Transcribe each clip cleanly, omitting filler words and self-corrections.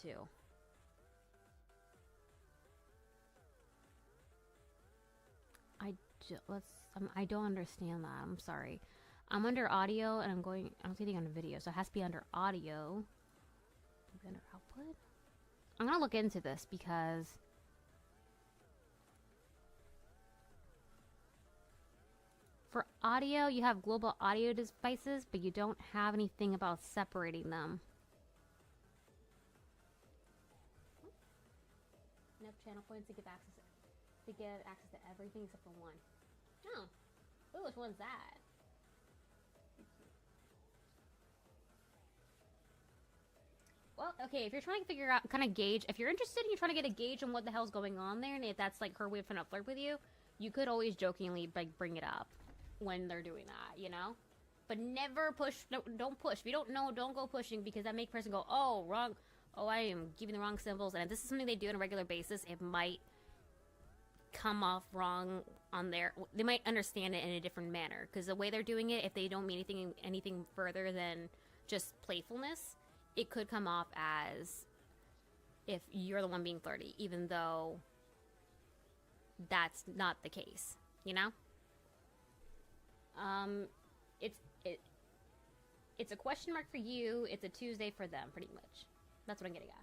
too. I don't understand that. I'm sorry. I'm under audio and I'm sitting on video, so it has to be under audio. Maybe under output? I'm gonna look into this because for audio, you have global audio devices, but you don't have anything about separating them. Enough channel points to give access to everything except for one. Oh. Ooh, which one's that? Well, okay, if you're trying to figure out, kind of gauge, if you're interested and you're trying to get a gauge on what the hell's going on there, and if that's like her way of trying to flirt with you, you could always jokingly like bring it up when they're doing that, you know? But never push, no, don't push. If you don't know, don't go pushing, because that makes person go, oh, wrong, oh, I am giving the wrong symbols, and if this is something they do on a regular basis, it might come off wrong on their, they might understand it in a different manner, because the way they're doing it, if they don't mean anything further than just playfulness, it could come off as if you're the one being flirty, even though that's not the case, you know? It's a question mark for you, it's a Tuesday for them, pretty much. That's what I'm getting at.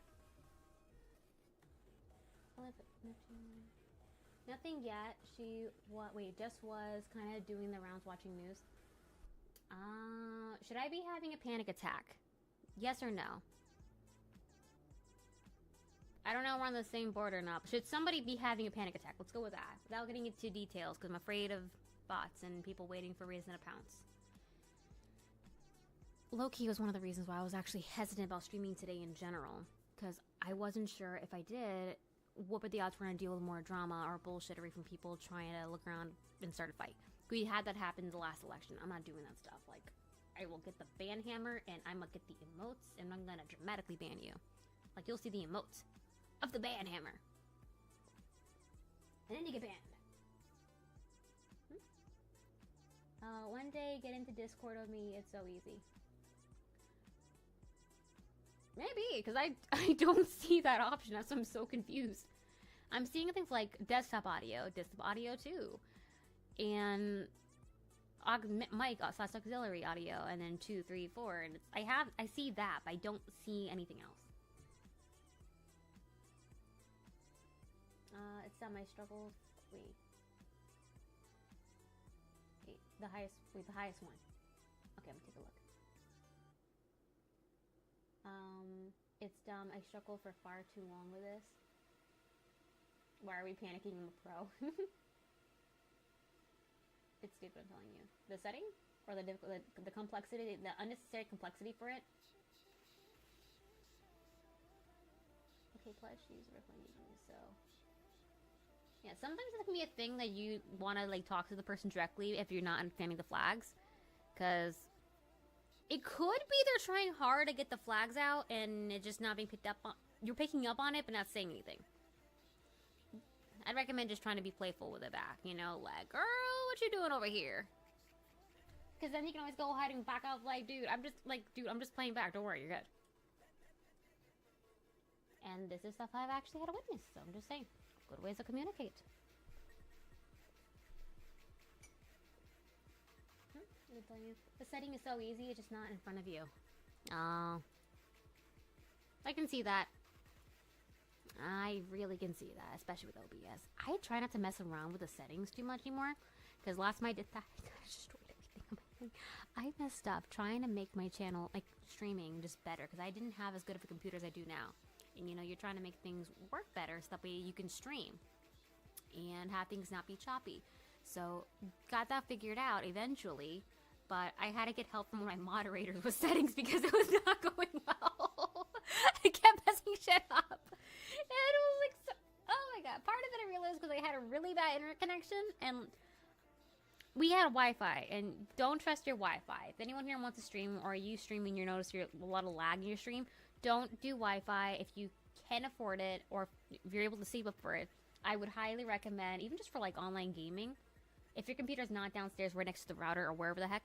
Nothing yet. She just was kind of doing the rounds watching news. Should I be having a panic attack? Yes or no? I don't know if we're on the same board or not, but should somebody be having a panic attack? Let's go with that. Without getting into details, because I'm afraid of bots and people waiting for reason to pounce. Low-key was one of the reasons why I was actually hesitant about streaming today in general, because I wasn't sure if I did, what would the odds were going to deal with more drama or bullshittery from people trying to look around and start a fight. We had that happen in the last election. I'm not doing that stuff. Like, I will get the ban hammer, and I'm going to get the emotes, and I'm going to dramatically ban you. Like, you'll see the emotes of the ban hammer. And then you get banned. One day, get into Discord with me. It's so easy. Maybe, because I don't see that option. That's why I'm so confused. I'm seeing things like desktop audio too, and mic / auxiliary audio, and then 2, 3, 4, and I see that, but I don't see anything else. It's not my struggles. Wait, the highest one. Okay, I'm gonna take a look. It's dumb. I struggled for far too long with this. Why are we panicking in the pro? It's stupid, I'm telling you. The setting? Or the complexity, the unnecessary complexity for it? Okay, pledge use refund you, so... Yeah, sometimes it can be a thing that you want to, like, talk to the person directly if you're not understanding the flags. Because... it could be they're trying hard to get the flags out and it just not being picked up on. You're picking up on it but not saying anything. I'd recommend just trying to be playful with it back, you know, like, girl, what you doing over here? Because then you can always go hiding back out like, dude, I'm just playing back. Don't worry, you're good. And this is stuff I've actually had to witness, so I'm just saying, good ways to communicate. The setting is so easy, it's just not in front of you. Oh. I can see that. I really can see that, especially with OBS. I try not to mess around with the settings too much anymore, because last time I did that, I destroyed everything on my thing. I messed up trying to make my channel, like, streaming just better, because I didn't have as good of a computer as I do now. And, you know, you're trying to make things work better, so that way you can stream and have things not be choppy. So, got that figured out eventually. But I had to get help from one of my moderators with settings because it was not going well. I kept messing shit up. And it was like, oh my god. Part of it I realized because I had a really bad internet connection. And we had Wi-Fi. And don't trust your Wi-Fi. If anyone here wants to stream or you streaming, you notice a lot of lag in your stream, don't do Wi-Fi. If you can afford it or if you're able to save up for it, I would highly recommend, even just for like online gaming, if your computer's not downstairs right next to the router or wherever the heck,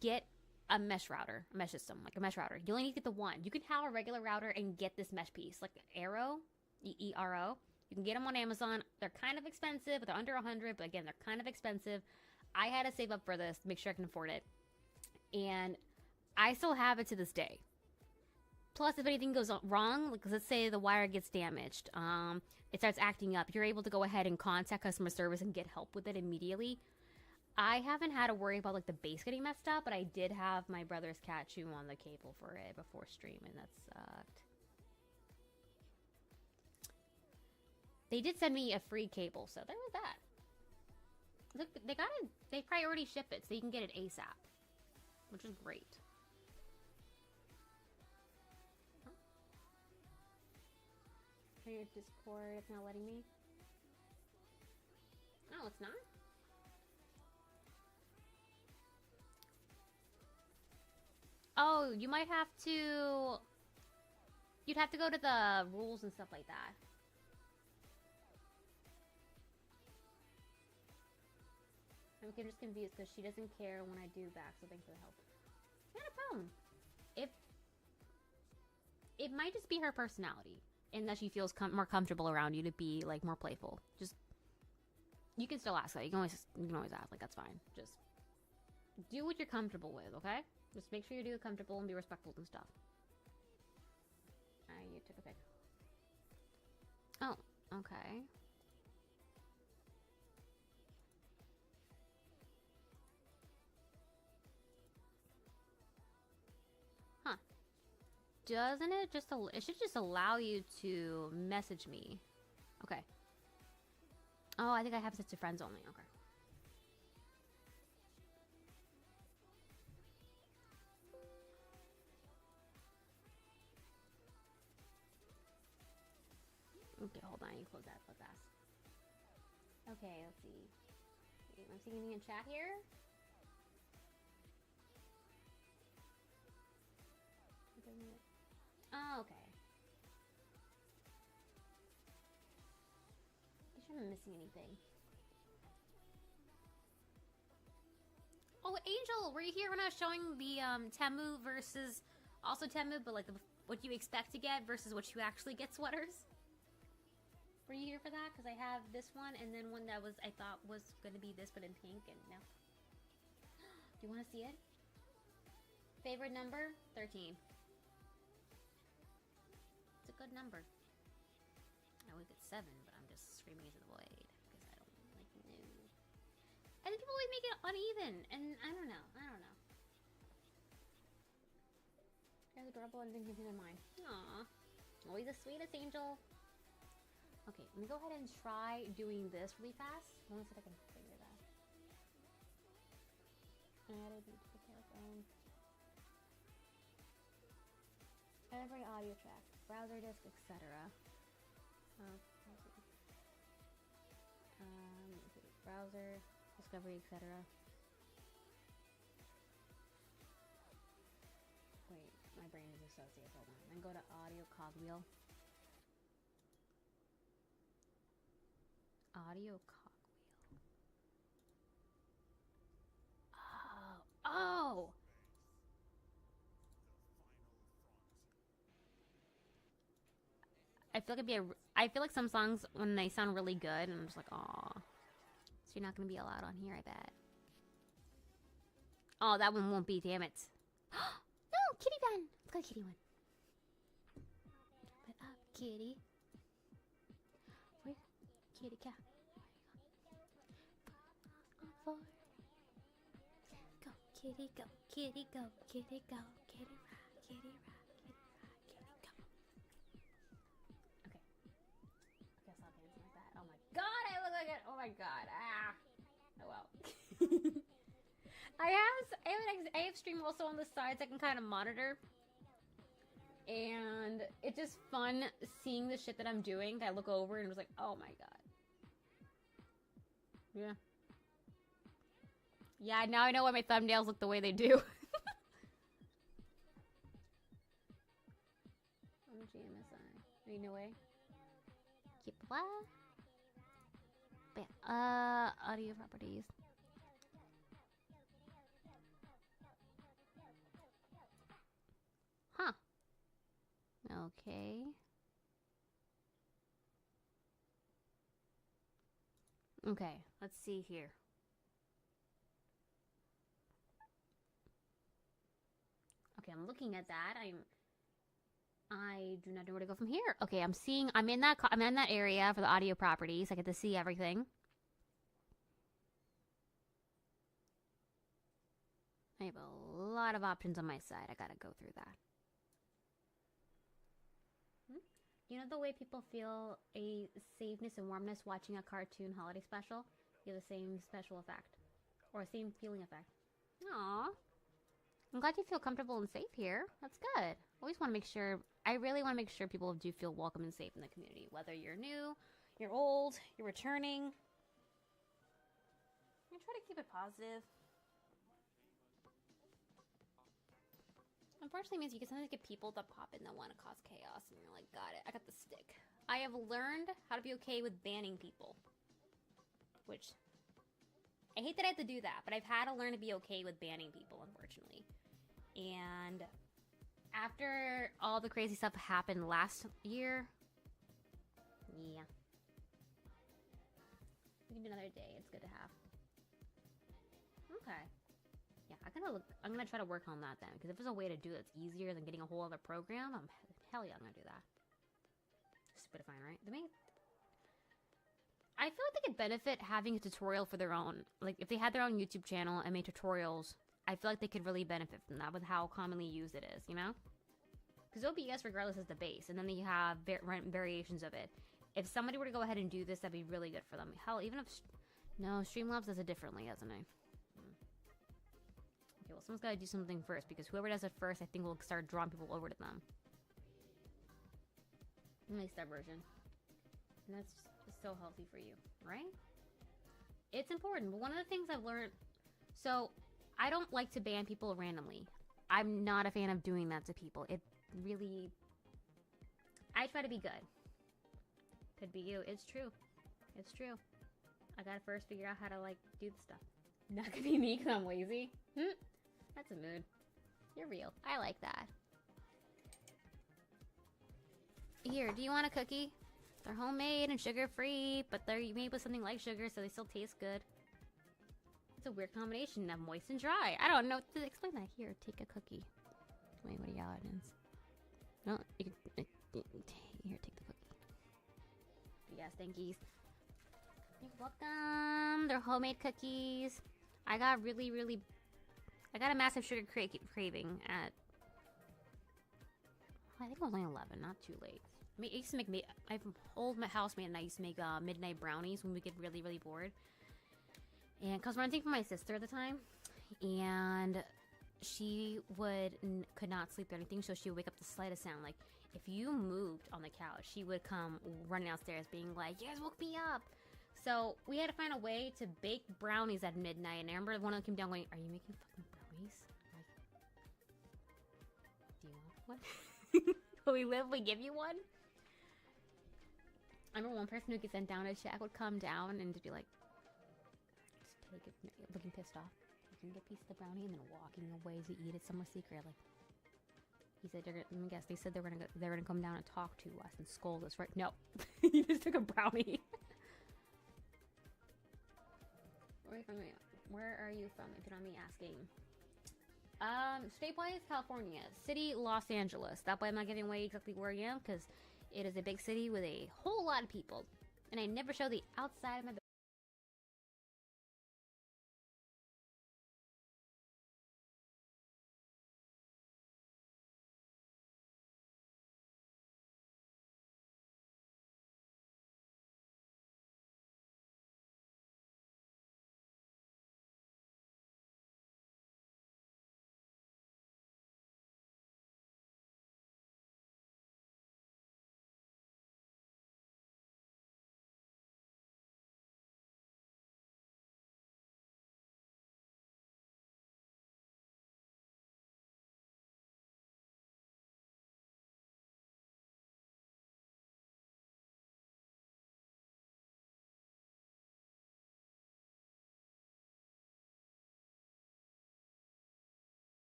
get a mesh router, a mesh system, like a mesh router. You only need to get the one. You can have a regular router and get this mesh piece, like Arrow, E-E-R-O. You can get them on Amazon. They're kind of expensive, but they're under 100, but again, they're kind of expensive. I had to save up for this to make sure I can afford it. And I still have it to this day. Plus, if anything goes wrong, like let's say the wire gets damaged, it starts acting up, you're able to go ahead and contact customer service and get help with it immediately. I haven't had to worry about like the base getting messed up, but I did have my brother's cat chew on the cable for it before streaming. That sucked. They did send me a free cable, so there was that. Look, they priority ship it, so you can get it ASAP, which is great. Your Discord, it's not letting me. Oh, it's not? Oh, you might have to... You'd have to go to the rules and stuff like that. I'm just confused because she doesn't care when I do back, so thanks for the help. Not a problem. It might just be her personality. And that she feels more comfortable around you to be like more playful. Just you can still ask that. You can always ask. Like that's fine. Just do what you're comfortable with. Okay. Just make sure you do it comfortable and be respectful and stuff. You took a pic. Oh. Okay. Doesn't it just it should just allow you to message me. Okay. Oh, I think I have it set to friends only. Okay. Okay, hold on. You close that real fast. Okay, let's see. I'm seeing anything in chat here. Oh, okay. I'm sure I'm missing anything. Oh, Angel, were you here when I was showing the Temu versus also Temu, but like what you expect to get versus what you actually get sweaters? Were you here for that? Because I have this one and then one that I thought was going to be this, but in pink, and no. Do you want to see it? Favorite number? 13. It's a good number. I would get 7, but I'm just screaming into the void because I don't like no. I think people always make it uneven, and I don't know. They're adorable and thinking in mind. Aww, always the sweetest angel. Okay, let me go ahead and try doing this really fast. Let me see if I can figure that. Added to the telephone. Every audio track, browser disk, etc. Browser, discovery, etc. Wait, my brain is associated. Hold on. Then go to audio cogwheel. Audio cogwheel. Oh! I feel like some songs when they sound really good, and I'm just like, aw. So you're not gonna be allowed on here, I bet. Oh, that one won't be. Damn it. No, kitty one. Let's go kitty one. Put up, kitty. Where? Kitty cat. Go, kitty, go, kitty, go, kitty, go, kitty, rock, kitty, rock. Oh my god. Ah. Oh well. I have stream also on the sides I can kind of monitor. And it's just fun seeing the shit that I'm doing. I look over and was like, oh my god. Yeah. Yeah, now I know why my thumbnails look the way they do. GMSI. No way. Keep what? But yeah, audio properties. Okay. Okay, let's see here. Okay, I'm looking at that. I do not know where to go from here. Okay, I'm in that area for the audio properties. I get to see everything. I have a lot of options on my side. I gotta go through that. You know the way people feel a safeness and warmness watching a cartoon holiday special? You have the same special effect. Or same feeling effect. Aww. I'm glad you feel comfortable and safe here. That's good. I really want to make sure people do feel welcome and safe in the community. Whether you're new, you're old, you're returning. I try to keep it positive. Unfortunately, means you can sometimes get people that pop in that want to cause chaos, and you're like, got it, I got the stick. I have learned how to be okay with banning people. Which, I hate that I have to do that, but I've had to learn to be okay with banning people, unfortunately. And after all the crazy stuff happened last year, yeah. We can do another day, it's good to have. Okay. Yeah, I'm gonna try to work on that then, because if there's a way to do it that's easier than getting a whole other program, hell yeah, I'm gonna do that. Stupid fine, right? I feel like they could benefit having a tutorial for their own. Like, if they had their own YouTube channel and made tutorials, I feel like they could really benefit from that with how commonly used it is, you know? Because OBS, regardless, is the base, and then they have variations of it. If somebody were to go ahead and do this, that'd be really good for them. Hell, even if... No, Streamlabs does it differently, doesn't it? Okay, well, someone's got to do something first, because whoever does it first, I think will start drawing people over to them. Nice diversion. And that's just so healthy for you, right? It's important, but one of the things I've learned... So, I don't like to ban people randomly. I'm not a fan of doing that to people. It really... I try to be good. Could be you. It's true. It's true. I gotta first figure out how to, like, do the stuff. Not gonna be me because I'm lazy. That's a mood. You're real. I like that. Here, do you want a cookie? They're homemade and sugar-free, but they're made with something like sugar, so they still taste good. It's a weird combination of moist and dry. I don't know what to explain that. Here, take a cookie. Wait, what are y'all onions? No, you can... Here, take the cookie. Yes, thankies. You're welcome. They're homemade cookies. I got I got a massive sugar craving at... I think it was only 11, not too late. I used to make... I have an old housemate and I used to make midnight brownies when we get really, really bored. And because we're renting for my sister at the time. And she could not sleep or anything, so she would wake up to the slightest sound. Like, if you moved on the couch, she would come running downstairs being like, you guys woke me up! So we had to find a way to bake brownies at midnight. And I remember one of them came down going, are you making fucking brownies? Like, do you want one? Will we live? We give you one? I remember one person who gets sent down to check would come down and just be like, just take it, looking pissed off. Taking a piece of the brownie and then walking away to eat it somewhere secretly. He said, let me guess, they said they were gonna come down and talk to us and scold us, right? No. He just took a brownie. Where are you from, if you don't mind me asking? State-wise, California. City, Los Angeles. That way I'm not giving away exactly where I am, because it is a big city with a whole lot of people. And I never show the outside of my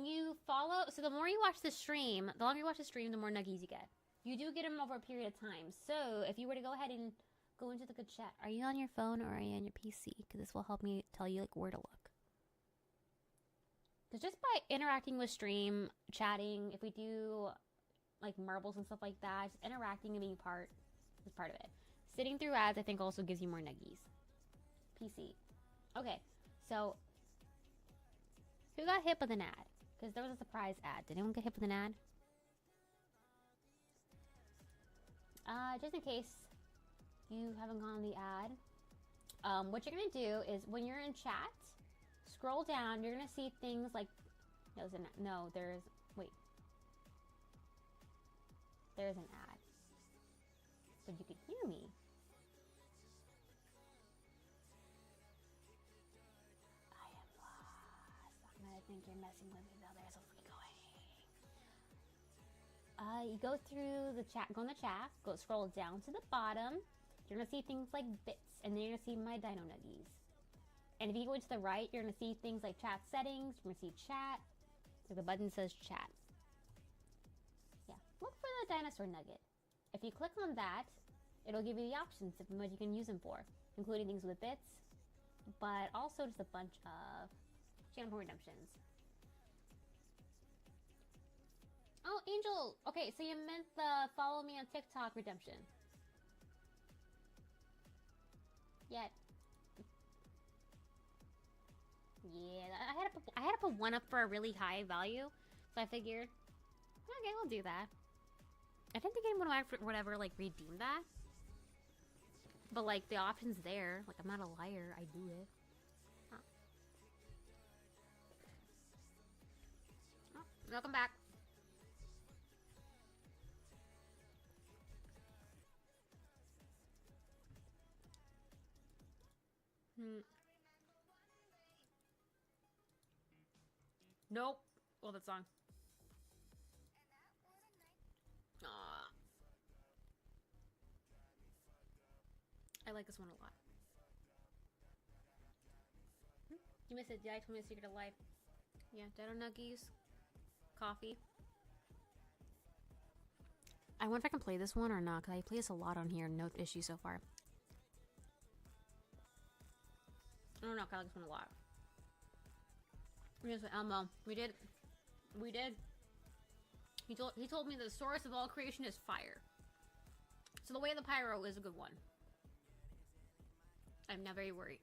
you follow, so the more you watch the stream, the longer you watch the stream, the more nuggies you get. You do get them over a period of time. So if you were to go ahead and go into the good chat, are you on your phone or are you on your PC? Because this will help me tell you like where to look. Because just by interacting with stream, chatting, if we do like marbles and stuff like that, just interacting and being part is part of it. Sitting through ads, I think, also gives you more nuggies. PC. Okay, so who got hit with an ad? Because there was a surprise ad. Did anyone get hit with an ad? Just in case you haven't gone on the ad, what you're gonna do is when you're in chat, scroll down. You're gonna see things like there's an ad, but you can hear me. I am lost. I'm gonna think you're messing with me though. There's a free going. You go through the chat, go in the chat, go scroll down to the bottom. You're gonna see things like bits, and then you're gonna see my dino nuggies. And if you go to the right, you're gonna see things like chat settings. You're gonna see chat. So the button says chat. Yeah, look for the dinosaur nugget. If you click on that, it'll give you the options of what you can use them for, including things with bits, but also just a bunch of channel redemptions. Oh, Angel! Okay, so you meant the follow me on TikTok redemption. Yeah. Yeah, I had to put one up for a really high value, so I figured, okay, we'll do that. I didn't think anyone would ever like redeem that, but like the option's there. Like I'm not a liar, I do it. Oh. Oh, welcome back. Nope. Love that song. Aww. I like this one a lot. You missed it. Yeah, I told me the secret of life. Yeah, Dino Nuggies. Coffee. I wonder if I can play this one or not, because I play this a lot on here. No issue so far. I don't know, I like this one a lot. Here's what Elmo. We did. He told me the source of all creation is fire. So the way of the pyro is a good one. I'm not very worried.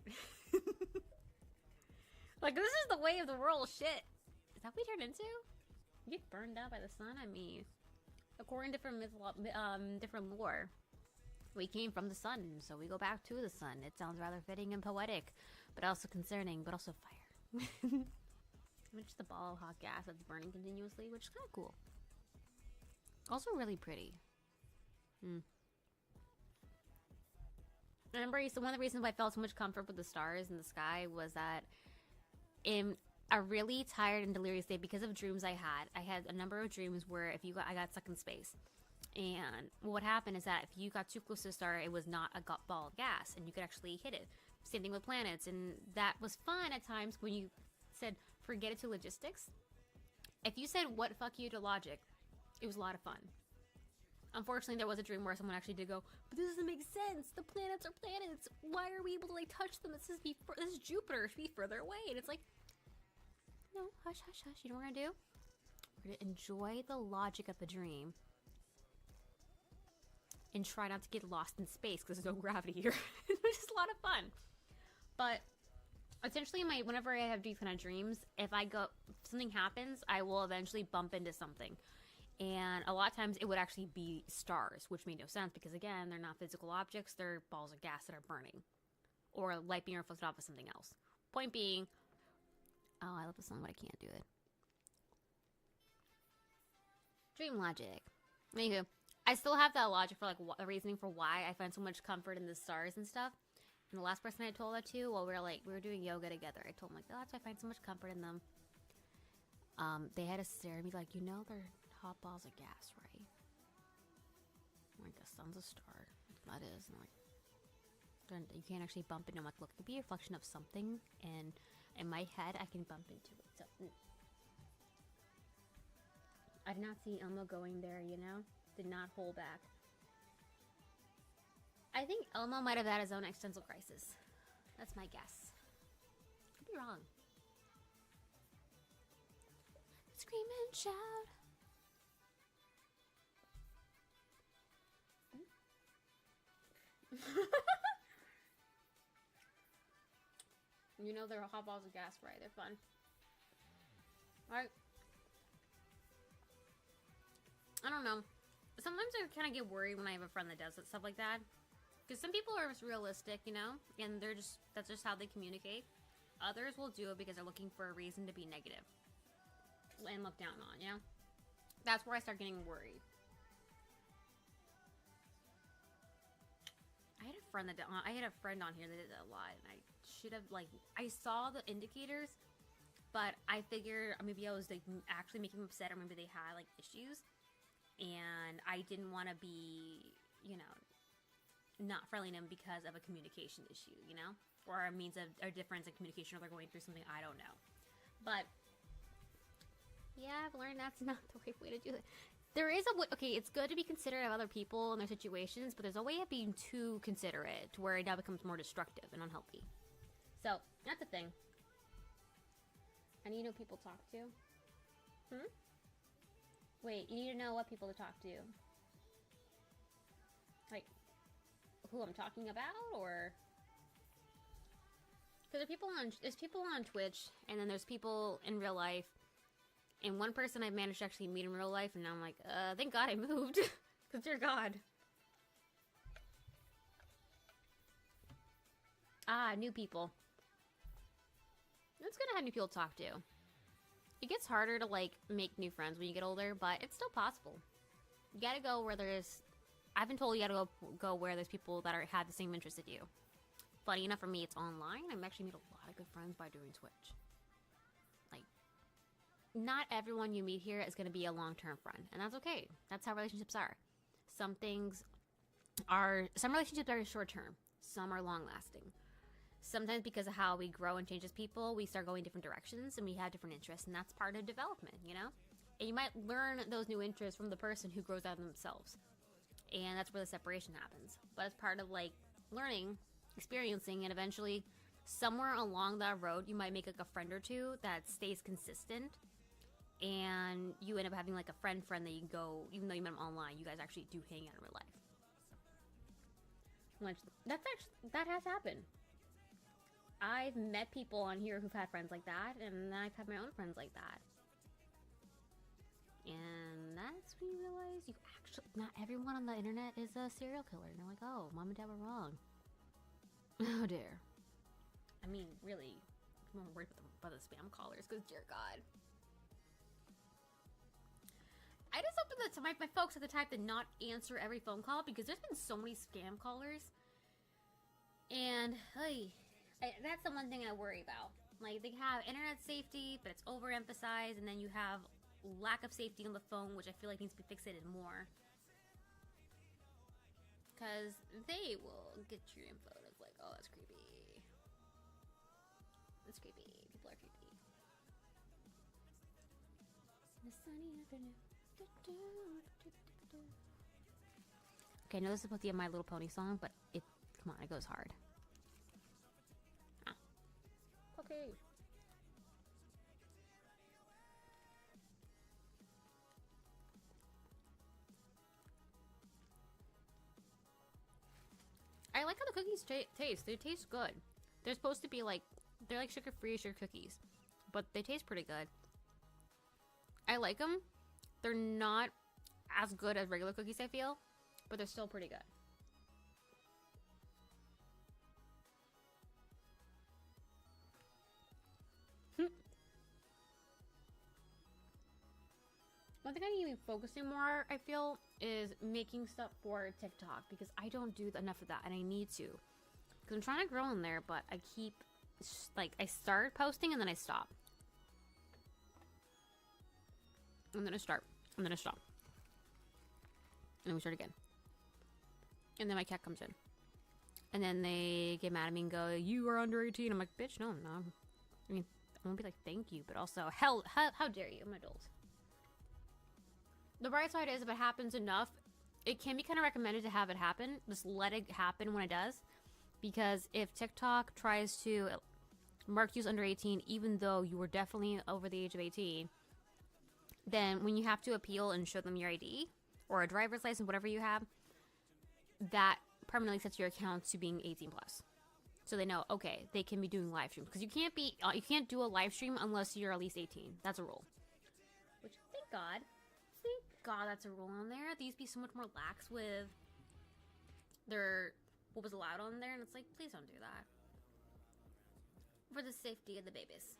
Like, this is the way of the world, shit. Is that what we turned into? You get burned out by the sun? I mean, according to different lore, we came from the sun, so we go back to the sun. It sounds rather fitting and poetic, but also concerning, but also fire. It's just a ball of hot gas that's burning continuously, which is kind of cool. Also really pretty. I remember one of the reasons why I felt so much comfort with the stars in the sky was that in a really tired and delirious day, because of dreams I had a number of dreams where I got stuck in space. And what happened is that if you got too close to a star, it was not a ball of gas, and you could actually hit it. Same thing with planets, and that was fun at times when you said, forget it to logistics. If you said, what fuck you to logic, it was a lot of fun. Unfortunately, there was a dream where someone actually did go, but this doesn't make sense. The planets are planets. Why are we able to, like, touch them? This is Jupiter. It should be further away. And it's like, no, hush, hush, hush. You know what we're going to do? We're going to enjoy the logic of the dream and try not to get lost in space because there's no gravity here. It's just a lot of fun. But essentially, whenever I have these kind of dreams, if something happens, I will eventually bump into something. And a lot of times it would actually be stars, which made no sense because, again, they're not physical objects. They're balls of gas that are burning or light being reflected off of something else. Point being, oh, I love the song, but I can't do it. Dream logic. Anywho, I still have that logic for, like, the reasoning for why I find so much comfort in the stars and stuff. And the last person I told that to, while we were doing yoga together, I told him, like, oh, that's why I find so much comfort in them. They had to stare at me like, you know, they're hot balls of gas, right? I'm like, the sun's a star. That is. And I'm like, you can't actually bump into them. I'm like, look, it could be a reflection of something, and in my head, I can bump into it. So, I did not see Elmo going there, you know? Did not hold back. I think Elmo might have had his own existential crisis. That's my guess. Could be wrong. Scream and shout. You know they're hot balls of gas, right? They're fun. Alright. I don't know. Sometimes I kind of get worried when I have a friend that does stuff like that. Because some people are just realistic, you know? And that's just how they communicate. Others will do it because they're looking for a reason to be negative. And look down on, you know? That's where I start getting worried. I had a friend on here that did that a lot, and I should have, like, I saw the indicators, but I figured maybe I was, like, actually making them upset, or maybe they had, like, issues, and I didn't want to be, you know, not friendly to them because of a communication issue, you know, or a means of a difference in communication, or they're going through something I don't know. But yeah, I've learned that's not the right way to do it. There is a way. Okay, it's good to be considerate of other people and their situations, but there's a way of being too considerate to where it now becomes more destructive and unhealthy. So that's the thing. I need to know people talk to. Wait, you need to know what people to talk to. Like, who I'm talking about, or... Because there's people on Twitch, and then there's people in real life, and one person I've managed to actually meet in real life, and now I'm like, thank God I moved. Because dear God. Ah, new people. It's good to have new people to talk to. It gets harder to, like, make new friends when you get older, but it's still possible. You gotta go where there's... I've been told you gotta go where there's people that have the same interest as you. Funny enough, for me, it's online. I've actually made a lot of good friends by doing Twitch. Like, not everyone you meet here is gonna be a long-term friend, and that's okay. That's how relationships are. Some relationships are short-term. Some are long-lasting. Sometimes because of how we grow and change as people, we start going different directions and we have different interests, and that's part of development, you know? And you might learn those new interests from the person who grows out of themselves. And that's where the separation happens. But it's part of, like, learning, experiencing, and eventually somewhere along that road you might make, like, a friend or two that stays consistent, and you end up having, like, a friend that you can go, even though you met them online, you guys actually do hang out in real life. Which, that has happened. I've met people on here who've had friends like that, and I've had my own friends like that. And that's when you realize not everyone on the internet is a serial killer. And they're like, oh, mom and dad were wrong. Oh dear. I mean, really, I'm more worried about the spam callers, because dear God. I just hope that my folks are the type to not answer every phone call, because there's been so many scam callers. And, that's the one thing I worry about. Like, they have internet safety, but it's overemphasized, and then you have lack of safety on the phone, which I feel like needs to be fixated more. Because they will get your info. It's like, oh, that's creepy. That's creepy. People are creepy. The sunny afternoon. Okay, I know this is supposed to be a My Little Pony song, but come on, it goes hard. Okay. I like how the cookies taste. They taste good. They're supposed to be like, they're like sugar-free sugar cookies, but they taste pretty good. I like them. They're not as good as regular cookies, I feel, but they're still pretty good. One thing I need to be focusing more, I feel, is making stuff for TikTok, because I don't do enough of that, and I need to. Because I'm trying to grow in there, but I keep, like, I start posting and then I stop. And then I start. And then I stop. And then we start again. And then my cat comes in. And then they get mad at me and go, you are under 18. I'm like, bitch, no, I'm not. I mean, I'm gonna be like, thank you, but also, how dare you? I'm an adult. The bright side is if it happens enough, it can be kind of recommended to have it happen. Just let it happen when it does. Because if TikTok tries to mark you as under 18, even though you were definitely over the age of 18, then when you have to appeal and show them your ID or a driver's license, whatever you have, that permanently sets your account to being 18 plus. So they know, okay, they can be doing live streams. Because you can't do a live stream unless you're at least 18. That's a rule. Which, thank God. Thank God that's a rule on there. They used to be so much more lax with what was allowed on there. And it's like, please don't do that. For the safety of the babies.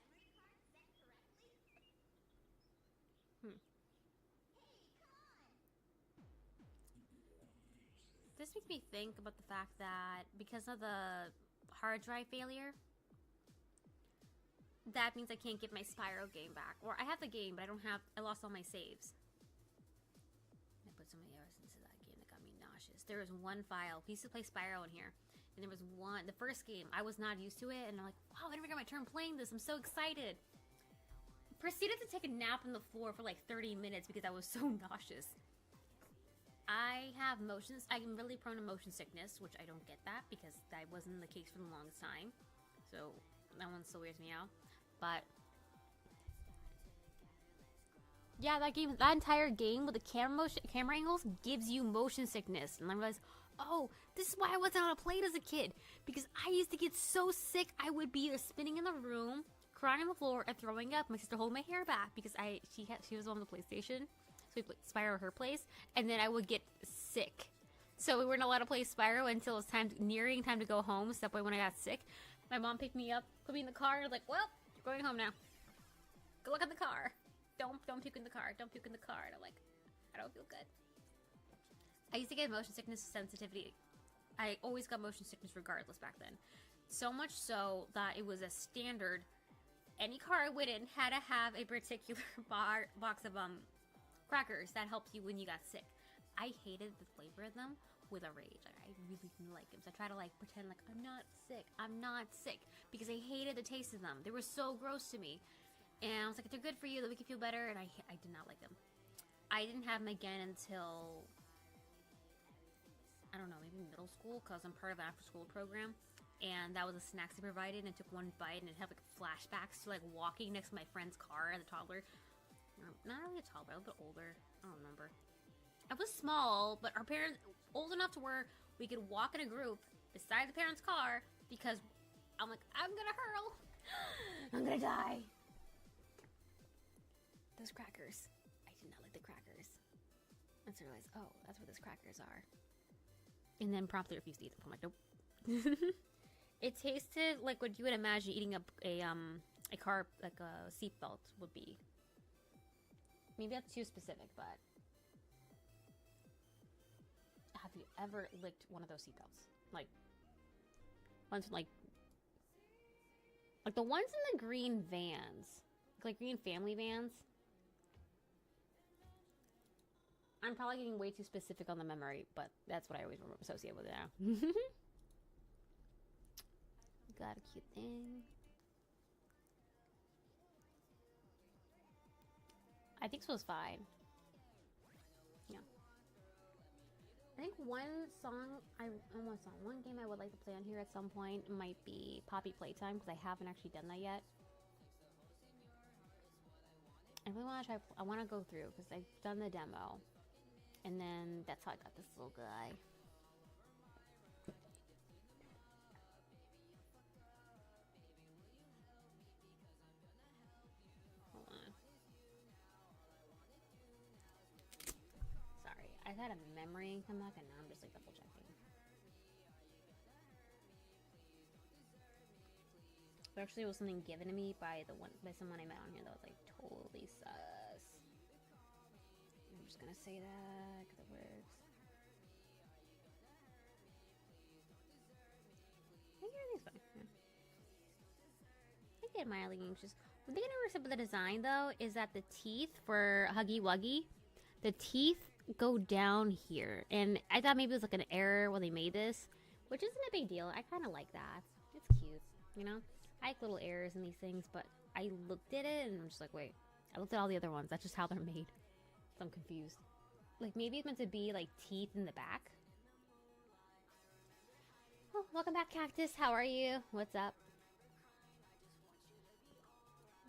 This makes me think about the fact that because of the hard drive failure, that means I can't get my Spyro game back. Or I have the game, but I lost all my saves. I put so many hours into that game that got me nauseous. There was one file. We used to play Spyro in here. And there was the first game, I was not used to it. And I'm like, wow, I never got my turn playing this. I'm so excited. Proceeded to take a nap on the floor for like 30 minutes because I was so nauseous. I have I'm really prone to motion sickness, which I don't get that because that wasn't the case for the longest time. So that one still weirds me out. But yeah, that entire game with the camera angles gives you motion sickness. And I realized, oh, this is why I wasn't able to play it as a kid. Because I used to get so sick, I would be either spinning in the room, crying on the floor, and throwing up. My sister holding my hair back because she was on the PlayStation. So we played Spyro at her place, and then I would get sick. So we weren't allowed to play Spyro until it was nearing time to go home. So that way when I got sick, my mom picked me up, put me in the car, and like, well, you're going home now. Good luck in the car. Don't puke in the car. Don't puke in the car. And I'm like, I don't feel good. I used to get motion sickness sensitivity. I always got motion sickness regardless back then. So much so that it was a standard. Any car I went in had to have a particular box of crackers that helped you when you got sick. I hated the flavor of them with a rage. Like, I really didn't like them. So I tried to like pretend like I'm not sick because I hated the taste of them. They were so gross to me. And I was like, they're good for you, they'll make you feel better. And I did not like them. I didn't have them again until, I don't know, maybe middle school, because I'm part of an after school program. And that was the snacks they provided, and I took one bite and it had like flashbacks to like walking next to my friend's car as a toddler. Not really a toddler, a little bit older. I don't remember. I was small, but our parents old enough to where we could walk in a group beside the parents' car because I'm like, I'm gonna hurl. I'm gonna die. Those crackers. I did not like the crackers. And so I realized, oh, that's what those crackers are. And then promptly refused to eat them. I'm like, nope. It tasted like what you would imagine eating a car, like a seatbelt would be. Maybe that's too specific, but have you ever licked one of those seatbelts? Like ones like the ones in the green vans, like green family vans. I'm probably getting way too specific on the memory, but that's what I always associate with it now. Got a cute thing. I think this was fine. Yeah. I think one game I would like to play on here at some point might be Poppy Playtime, because I haven't actually done that yet. I really want to try. I want to go through because I've done the demo, and then that's how I got this little guy. I had a memory come back and now I'm just like double checking. But actually it was something given to me by someone I met on here that was like totally sus. I'm just gonna say that because it works. I think everything's fine. Yeah. I think they admire the game. Just one thing I never said about the design though is that the teeth for Huggy Wuggy, the teeth go down here, and I thought maybe it was like an error when they made this, which isn't a big deal. I kind of like that. It's cute, you know. I like little errors in these things, but I looked at it and I'm just like, wait. I looked at all the other ones. That's just how they're made. So I'm confused. Like, maybe it's meant to be, like, teeth in the back. Oh, welcome back, Cactus. How are you? What's up?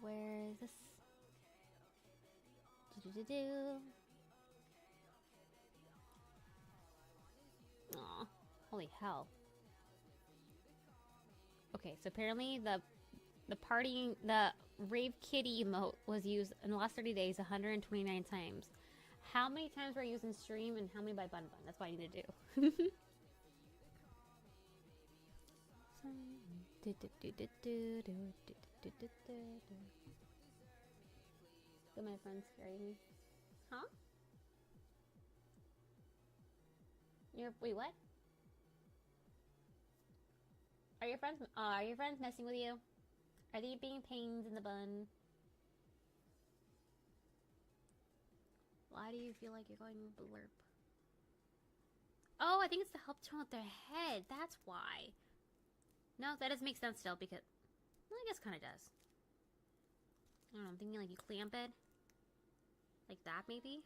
Where is this? Aw, holy hell. Okay, so apparently the rave kitty emote was used in the last 30 days 129 times. How many times were used in stream and how many by Bun Bun? That's what I need to do. Good, my friends scaring me. Huh? Wait, what? Are your friends messing with you? Are they being pains in the bun? Why do you feel like you're going blurp? Oh, I think it's to help turn with their head. That's why. No, that doesn't make sense still because... Well, I guess kind of does. I don't know, I'm thinking like you clamp it. Like that, maybe?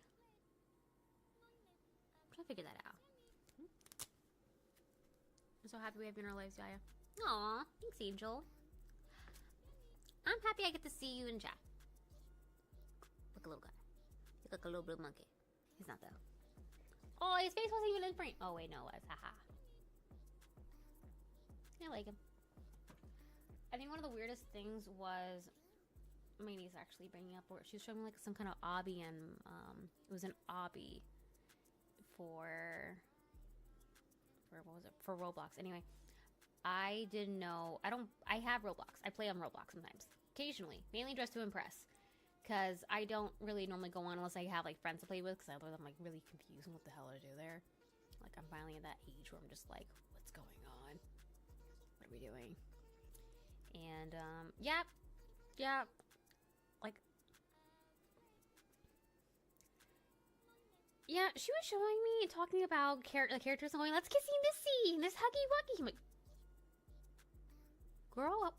I'm trying to figure that out. I'm so happy we have you in our lives, Yaya. Aw, thanks, Angel. I'm happy I get to see you in chat. Look, a little guy. You look like a little blue monkey. He's not though. Oh, his face wasn't even in frame. Oh wait, no, it was. Haha. I like him. I think one of the weirdest things was my niece actually bringing up where she was showing me like some kind of obby, and it was an obby for what was it? For Roblox. Anyway, I didn't know. I have Roblox. I play on Roblox sometimes, occasionally, mainly just to impress. Because I don't really normally go on unless I have like friends to play with, because otherwise I'm like really confused on what the hell to do there. Like I'm finally at that age where I'm just like, what's going on? What are we doing? And yeah, like, yeah, she was showing me and talking about characters and going, let's kissy missy and this huggy wuggy. I'm like, girl,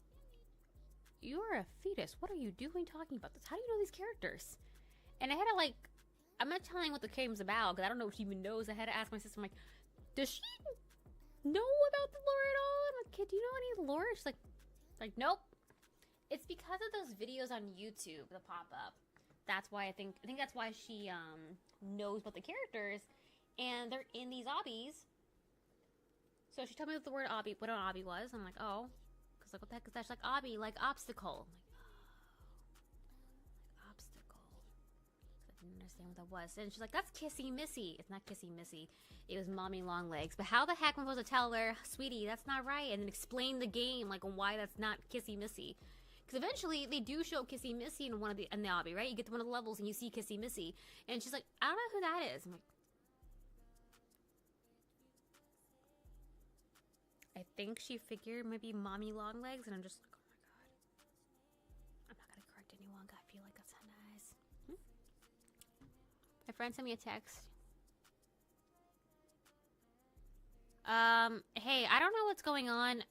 you're a fetus. What are you doing talking about this? How do you know these characters? And I had to like, I'm not telling what the game's about because I don't know if she even knows. I had to ask my sister, I'm like, does she know about the lore at all? I'm like, kid, do you know any of the lore? She's like, nope. It's because of those videos on YouTube that pop up. That's why I think that's why she knows about the characters, and they're in these obbies. So she told me what the word obby, what an obby was. I'm like, oh, because like what the heck is that? She's like, obby, like obstacle. I'm like, oh, like obstacle. I didn't understand what that was. And she's like, that's kissy missy. It's not kissy missy. It was mommy long legs. But how the heck am I supposed to tell her, sweetie, that's not right, and then explain the game like why that's not kissy missy? Because eventually they do show Kissy Missy in in the obby, right? You get to one of the levels and you see Kissy Missy, and she's like, I don't know who that is. I'm like, I think she figured maybe mommy long legs, and I'm just like, oh my god, I'm not gonna correct anyone. I feel like that's not nice. My friend sent me a text. Hey, I don't know what's going on.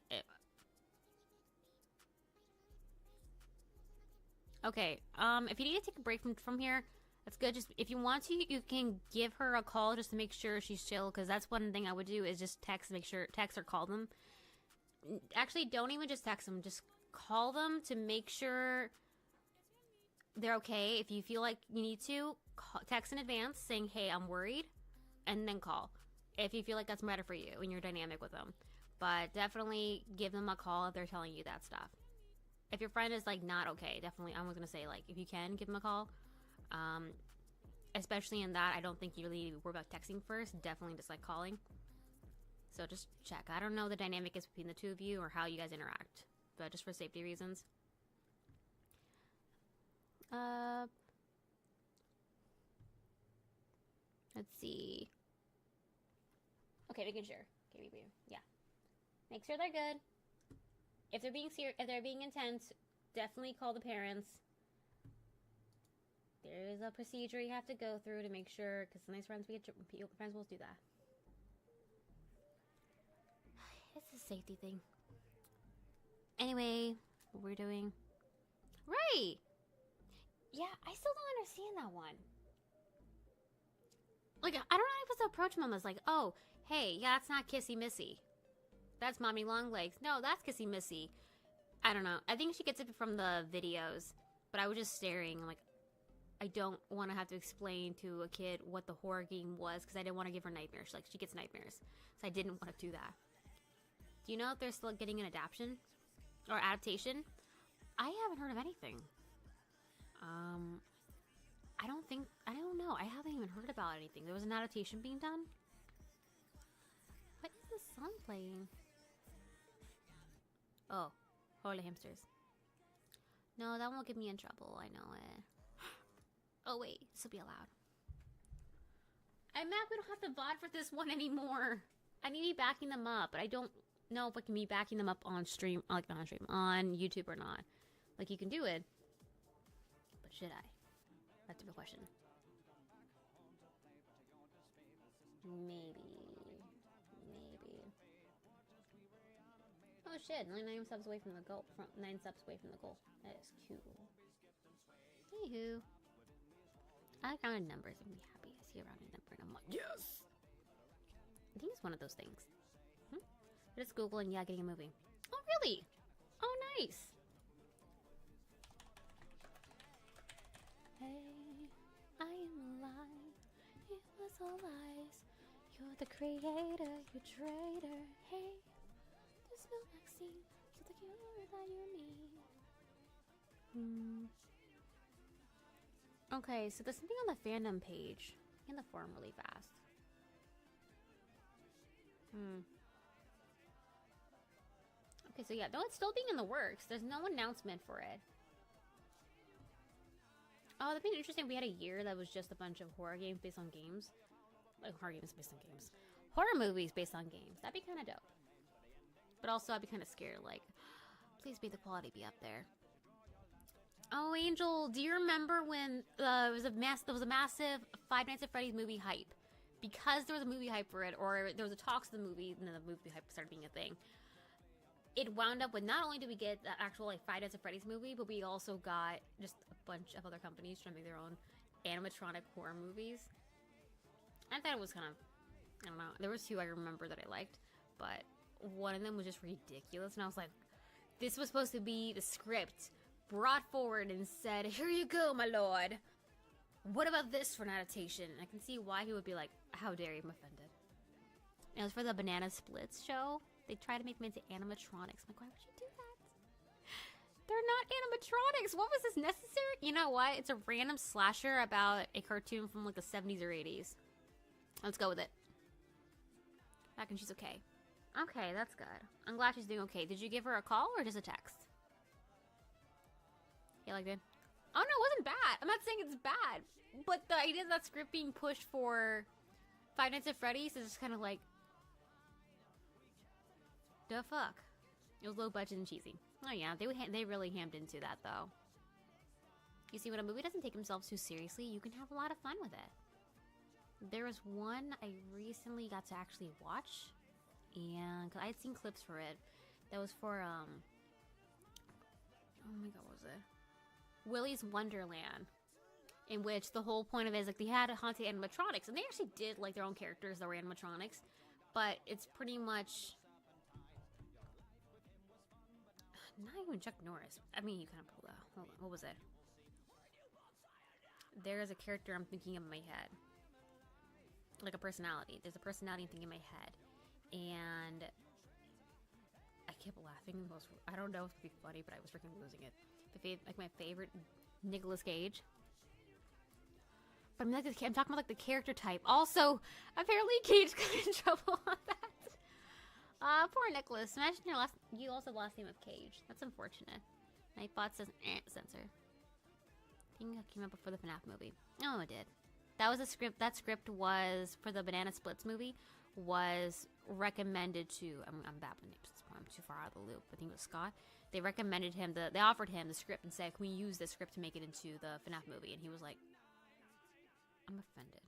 Okay, if you need to take a break from here, that's good. Just if you want to, you can give her a call just to make sure she's chill, because that's one thing I would do is just text or call them. Actually, don't even just text them, just call them to make sure they're okay. If you feel like you need to, text in advance saying, hey, I'm worried, and then call. If you feel like that's better for you and you're dynamic with them. But definitely give them a call if they're telling you that stuff. If your friend is like not okay, definitely I was gonna say like if you can give them a call, especially in that I don't think you really worry about texting first. Definitely just like calling. So just check. I don't know the dynamic is between the two of you or how you guys interact, but just for safety reasons. Let's see. Okay, making sure. Okay, yeah. Make sure they're good. If they're being intense, definitely call the parents. There is a procedure you have to go through to make sure, because sometimes friends will do that. It's a safety thing. Anyway, what we're doing. Right! Yeah, I still don't understand that one. Like, I don't know how to approach mom as like, oh, hey, yeah, that's not Kissy Missy. That's Mommy Longlegs. No, that's Kissy Missy. I don't know. I think she gets it from the videos, but I was just staring. I'm like, I don't want to have to explain to a kid what the horror game was because I didn't want to give her nightmares. Like, she gets nightmares. So I didn't want to do that. Do you know if they're still getting an adaptation? Or adaptation? I haven't heard of anything. I don't know. I haven't even heard about anything. There was an adaptation being done? What is this song playing? Oh, holy hamsters. No, that won't get me in trouble. I know it. Oh wait, this will be allowed. I'm mad we don't have the VOD for this one anymore. I need to be backing them up, but I don't know if I can be backing them up on stream, like not on stream, on YouTube or not. Like you can do it, but should I? That's a good question. Maybe. Oh shit! 9 subs away from the goal. 9 subs away from the goal. That is cool. Anywho, I like rounded numbers. I'm be happy. I see a rounded number, and I'm like, yes. I think it's one of those things. Just Googling, yeah, getting a movie. Oh really? Oh nice. Hey, I am alive. It was all lies. You're the creator, you traitor. Hey, there's no vaccine to the cure that you need. Okay, so there's something on the fandom page. In the forum really fast. Okay, so yeah, no, it's still being in the works. There's no announcement for it. Oh, that'd be interesting if we had a year that was just a bunch of horror games based on games. Like, horror games based on games. Horror movies based on games. That'd be kind of dope. But also, I'd be kind of scared, like, please may the quality be up there. Oh, Angel, do you remember when there was a massive Five Nights at Freddy's movie hype? Because there was a movie hype for it, or there was a talks of the movie, and then the movie hype started being a thing. It wound up with not only did we get the actual like Five Nights at Freddy's movie, but we also got just a bunch of other companies trying to make their own animatronic horror movies. I thought it was kind of, I don't know, there was two I remember that I liked, but one of them was just ridiculous, and I was like, this was supposed to be the script brought forward and said, here you go, my lord. What about this for an adaptation? And I can see why he would be like, how dare you, I'm offended. And it was for the Banana Splits show. They try to make them into animatronics. I'm like, why would you do that? They're not animatronics. What was this necessary? You know what? It's a random slasher about a cartoon from like the 70s or 80s. Let's go with it. Back and she's okay. Okay, that's good. I'm glad she's doing okay. Did you give her a call or just a text? Yeah, like that. Oh no, it wasn't bad. I'm not saying it's bad. But the idea of that script being pushed for Five Nights at Freddy's is just kind of like, the fuck? It was low budget and cheesy. Oh yeah, they really hammed into that though. You see, when a movie doesn't take themselves too seriously, you can have a lot of fun with it. There was one I recently got to actually watch, and cause I had seen clips for it. That was for oh my god, what was it? Willy's Wonderland, in which the whole point of it is like they had haunted animatronics, and they actually did like their own characters that were animatronics, but it's pretty much. Not even Chuck Norris. I mean, you kind of pulled out. Hold on. What was it? There is a character I'm thinking in my head. Like a personality. There's a personality I'm thinking in my head. And I kept laughing. I don't know if it'd be funny, but I was freaking losing it. Like my favorite, Nicolas Cage. But I'm talking about like the character type. Also, apparently Cage got in trouble on that. Poor Nicholas. Imagine you also lost the name of Cage. That's unfortunate. Nightbot says, censor. I think it came up before the FNAF movie. Oh, it did. That was a script. That script was, for the Banana Splits movie, was recommended to, I'm bad with names. I'm too far out of the loop. I think it was Scott. They recommended him, they offered him the script and said, can we use this script to make it into the FNAF movie? And he was like, I'm offended.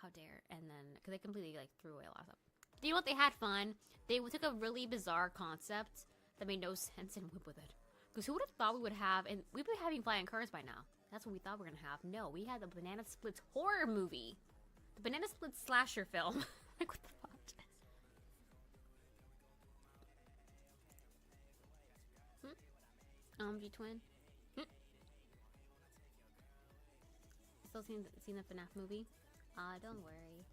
How dare. And then, because they completely like threw away a lot of stuff. You know what? They had fun. They took a really bizarre concept that made no sense and went with it. Because who would have thought we would have, and we'd be having flying cars by now. That's what we thought we were going to have. No, we had the Banana Splits horror movie. The banana split slasher film. Like, what the fuck? G Twin. Still seen the FNAF movie? Don't worry.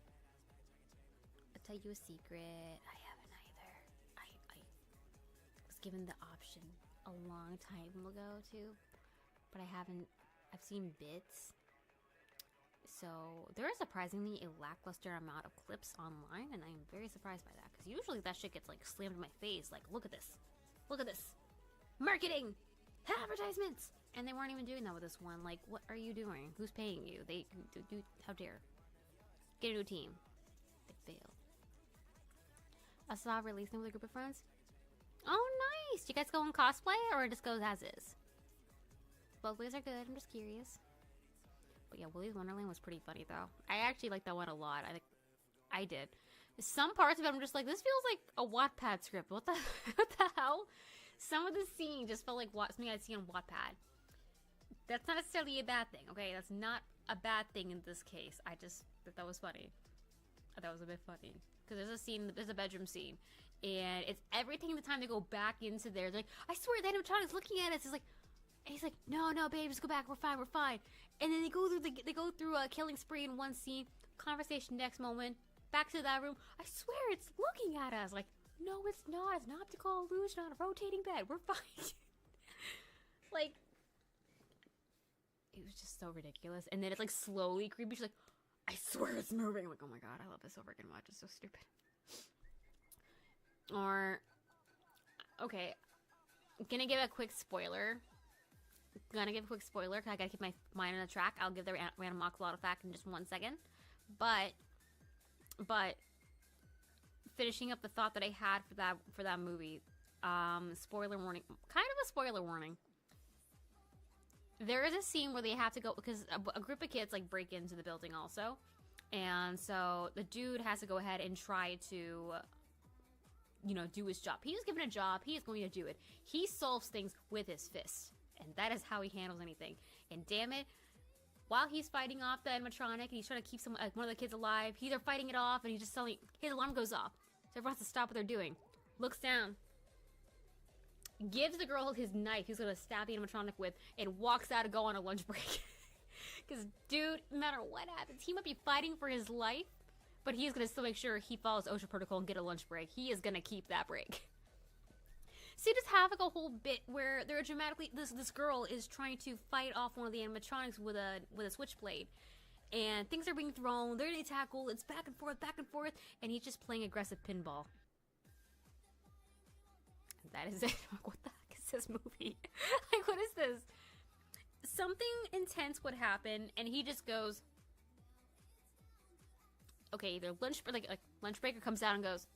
I'll tell you a secret. I haven't either. I was given the option a long time ago too, but I haven't. I've seen bits. So there is surprisingly a lackluster amount of clips online, and I'm very surprised by that because usually that shit gets like slammed in my face. Like, look at this, marketing, advertisements, and they weren't even doing that with this one. Like, what are you doing? Who's paying you? They do. How dare? Get a new team. They failed. I saw a releasing with a group of friends. Oh, nice! You guys go in cosplay or it just goes as is? Both ways are good. I'm just curious. But yeah, Willy's Wonderland was pretty funny though. I actually liked that one a lot. I did. Some parts of it I'm just like, this feels like a Wattpad script. What the hell? Some of the scene just felt like something I'd see on Wattpad. That's not necessarily a bad thing, okay? That's not a bad thing in this case. I just thought that was funny. I thought it was a bit funny. Because there's a bedroom scene. And it's everything the time they go back into there. They're like, I swear the animatronic's looking at us. It's like, and he's like, no, babe, just go back. We're fine. And then they go through a killing spree in one scene. Conversation next moment. Back to that room. I swear it's looking at us. Like, no, it's not. It's an optical illusion on a rotating bed. We're fine. Like, it was just so ridiculous. And then it's like slowly creepy. She's like, I swear it's moving. I'm like, oh my god, I love this so freaking much. It's so stupid. Or, okay, I'm gonna give a quick spoiler. Because I gotta keep my mind on the track. I'll give the random axolotl fact in just 1 second. But finishing up the thought that I had for that movie. Spoiler warning. Kind of a spoiler warning. There is a scene where they have to go because a group of kids like break into the building also, and so the dude has to go ahead and try to, do his job. He was given a job. He is going to do it. He solves things with his fist. And that is how he handles anything. And damn it, while he's fighting off the animatronic and he's trying to keep one of the kids alive, they're fighting it off and he's just suddenly, his alarm goes off. So everyone has to stop what they're doing. Looks down. Gives the girl his knife he's going to stab the animatronic with and walks out to go on a lunch break. Because, dude, no matter what happens, he might be fighting for his life, but he is going to still make sure he follows OSHA protocol and get a lunch break. He is going to keep that break. So you just have like a whole bit where they're dramatically this girl is trying to fight off one of the animatronics with a switchblade, and things are being thrown. They're gonna tackle. It's back and forth, and he's just playing aggressive pinball. And that is it. What the heck is this movie? Like, what is this? Something intense would happen, and he just goes, okay, either lunch breaker comes out and goes,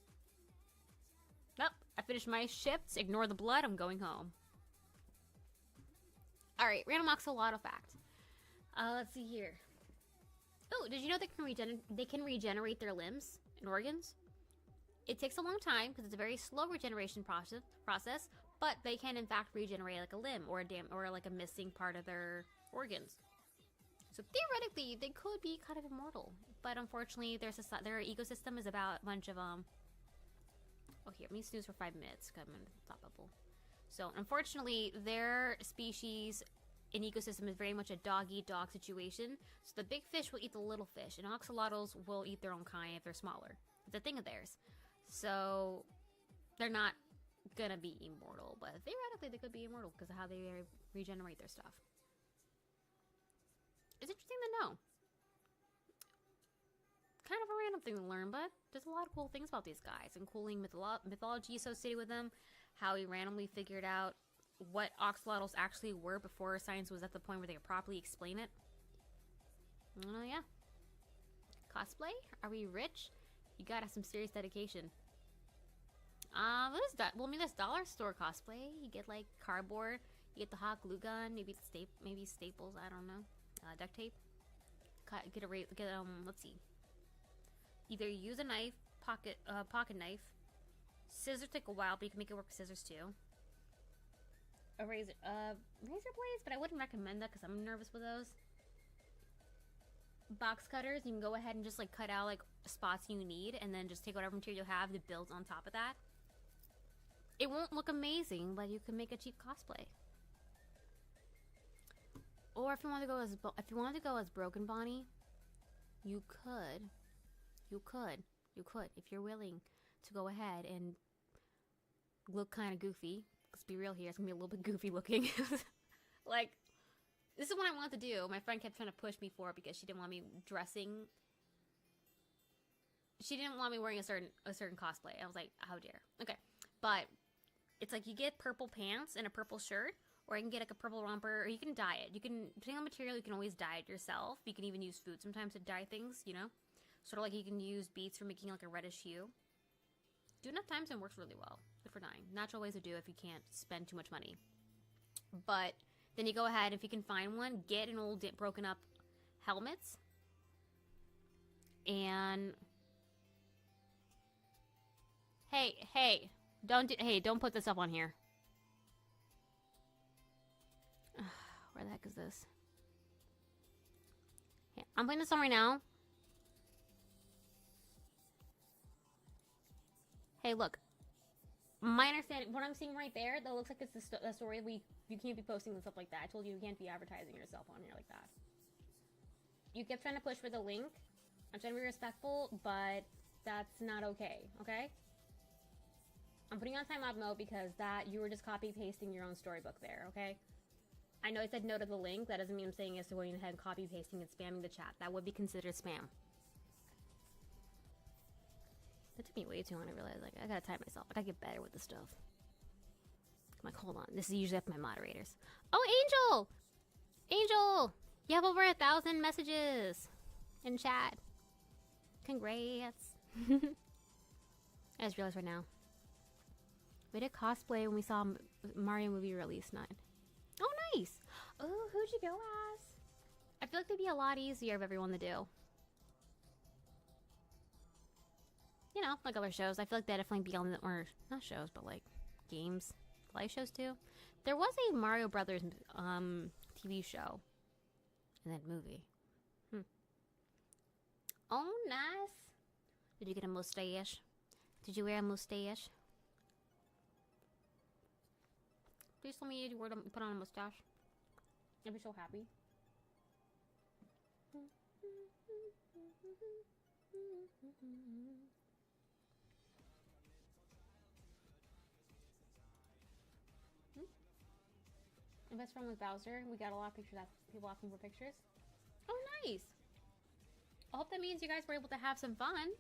nope, I finished my shifts, ignore the blood, I'm going home. Alright, random axolotl fact. Let's see here. Oh, did you know they can regenerate their limbs and organs? It takes a long time because it's a very slow regeneration process, but they can in fact regenerate like a limb or like a missing part of their organs. So theoretically, they could be kind of immortal, but unfortunately, their ecosystem is about a bunch of Oh, here, let me snooze for 5 minutes because I'm in the top bubble. So, unfortunately, their species and ecosystem is very much a dog-eat-dog situation. So, the big fish will eat the little fish, and axolotls will eat their own kind if they're smaller. It's a thing of theirs. So, they're not gonna be immortal, but theoretically, they could be immortal because of how they regenerate their stuff. It's interesting to know. Kind of a random thing to learn, but there's a lot of cool things about these guys and cooling mythology associated with them. How he randomly figured out what axolotls actually were before science was at the point where they could properly explain it. Oh yeah. Cosplay? Are we rich? You gotta have some serious dedication. This dollar store cosplay. You get like cardboard. You get the hot glue gun. Maybe staples. I don't know. Duct tape. Let's see. Either use a knife, pocket knife. Scissors take a while, but you can make it work with scissors too. A razor blades, but I wouldn't recommend that because I'm nervous with those. box cutters. You can go ahead and just like cut out like spots you need, and then just take whatever material you have to build on top of that. It won't look amazing, but you can make a cheap cosplay. Or if you want to go as Broken Bonnie, you could. If you're willing to go ahead and look kind of goofy. Let's be real here, it's gonna be a little bit goofy looking. Like, this is what I want to do. My friend kept trying to push me for it because she didn't want me dressing. She didn't want me wearing a certain cosplay. I was like, how dare. Okay, but it's like you get purple pants and a purple shirt, or you can get like a purple romper, or you can dye it. You can, depending on material, you can always dye it yourself. You can even use food sometimes to dye things, you know? Sort of like you can use beets for making like a reddish hue. Do enough times and works really well. Good for dyeing. Natural ways to do it if you can't spend too much money. But then you go ahead, if you can find one, get an old broken up helmets. And hey, don't put this up on here. Where the heck is this? Yeah, I'm putting this on right now. Hey, look. My understanding, what I'm seeing right there, that looks like it's the story you can't be posting and stuff like that. I told you can't be advertising yourself on here like that. You kept trying to push for the link. I'm trying to be respectful, but that's not okay, okay? I'm putting on timeout mode because you were just copy-pasting your own storybook there, okay? I know I said no to the link. That doesn't mean I'm saying yes to going ahead and copy-pasting and spamming the chat. That would be considered spam. That took me way too long to realize, like, I gotta type myself. I gotta get better with this stuff. I'm like, hold on. This is usually up to my moderators. Oh, Angel! Angel! You have over 1,000 messages in chat. Congrats. I just realized right now. We did cosplay when we saw Mario movie release night. Oh, nice! Oh, who'd you go as? I feel like they'd be a lot easier of everyone to do. You know, like other shows. I feel like they definitely be on the, or not shows, but like games, live shows too. There was a Mario Brothers TV show and then movie. Oh, nice. Did you get a mustache? Did you wear a mustache? Please tell me you put on a mustache. I'd be so happy. My best friend was Bowser. We got a lot of pictures. People asking for pictures. Oh, nice. I hope that means you guys were able to have some fun.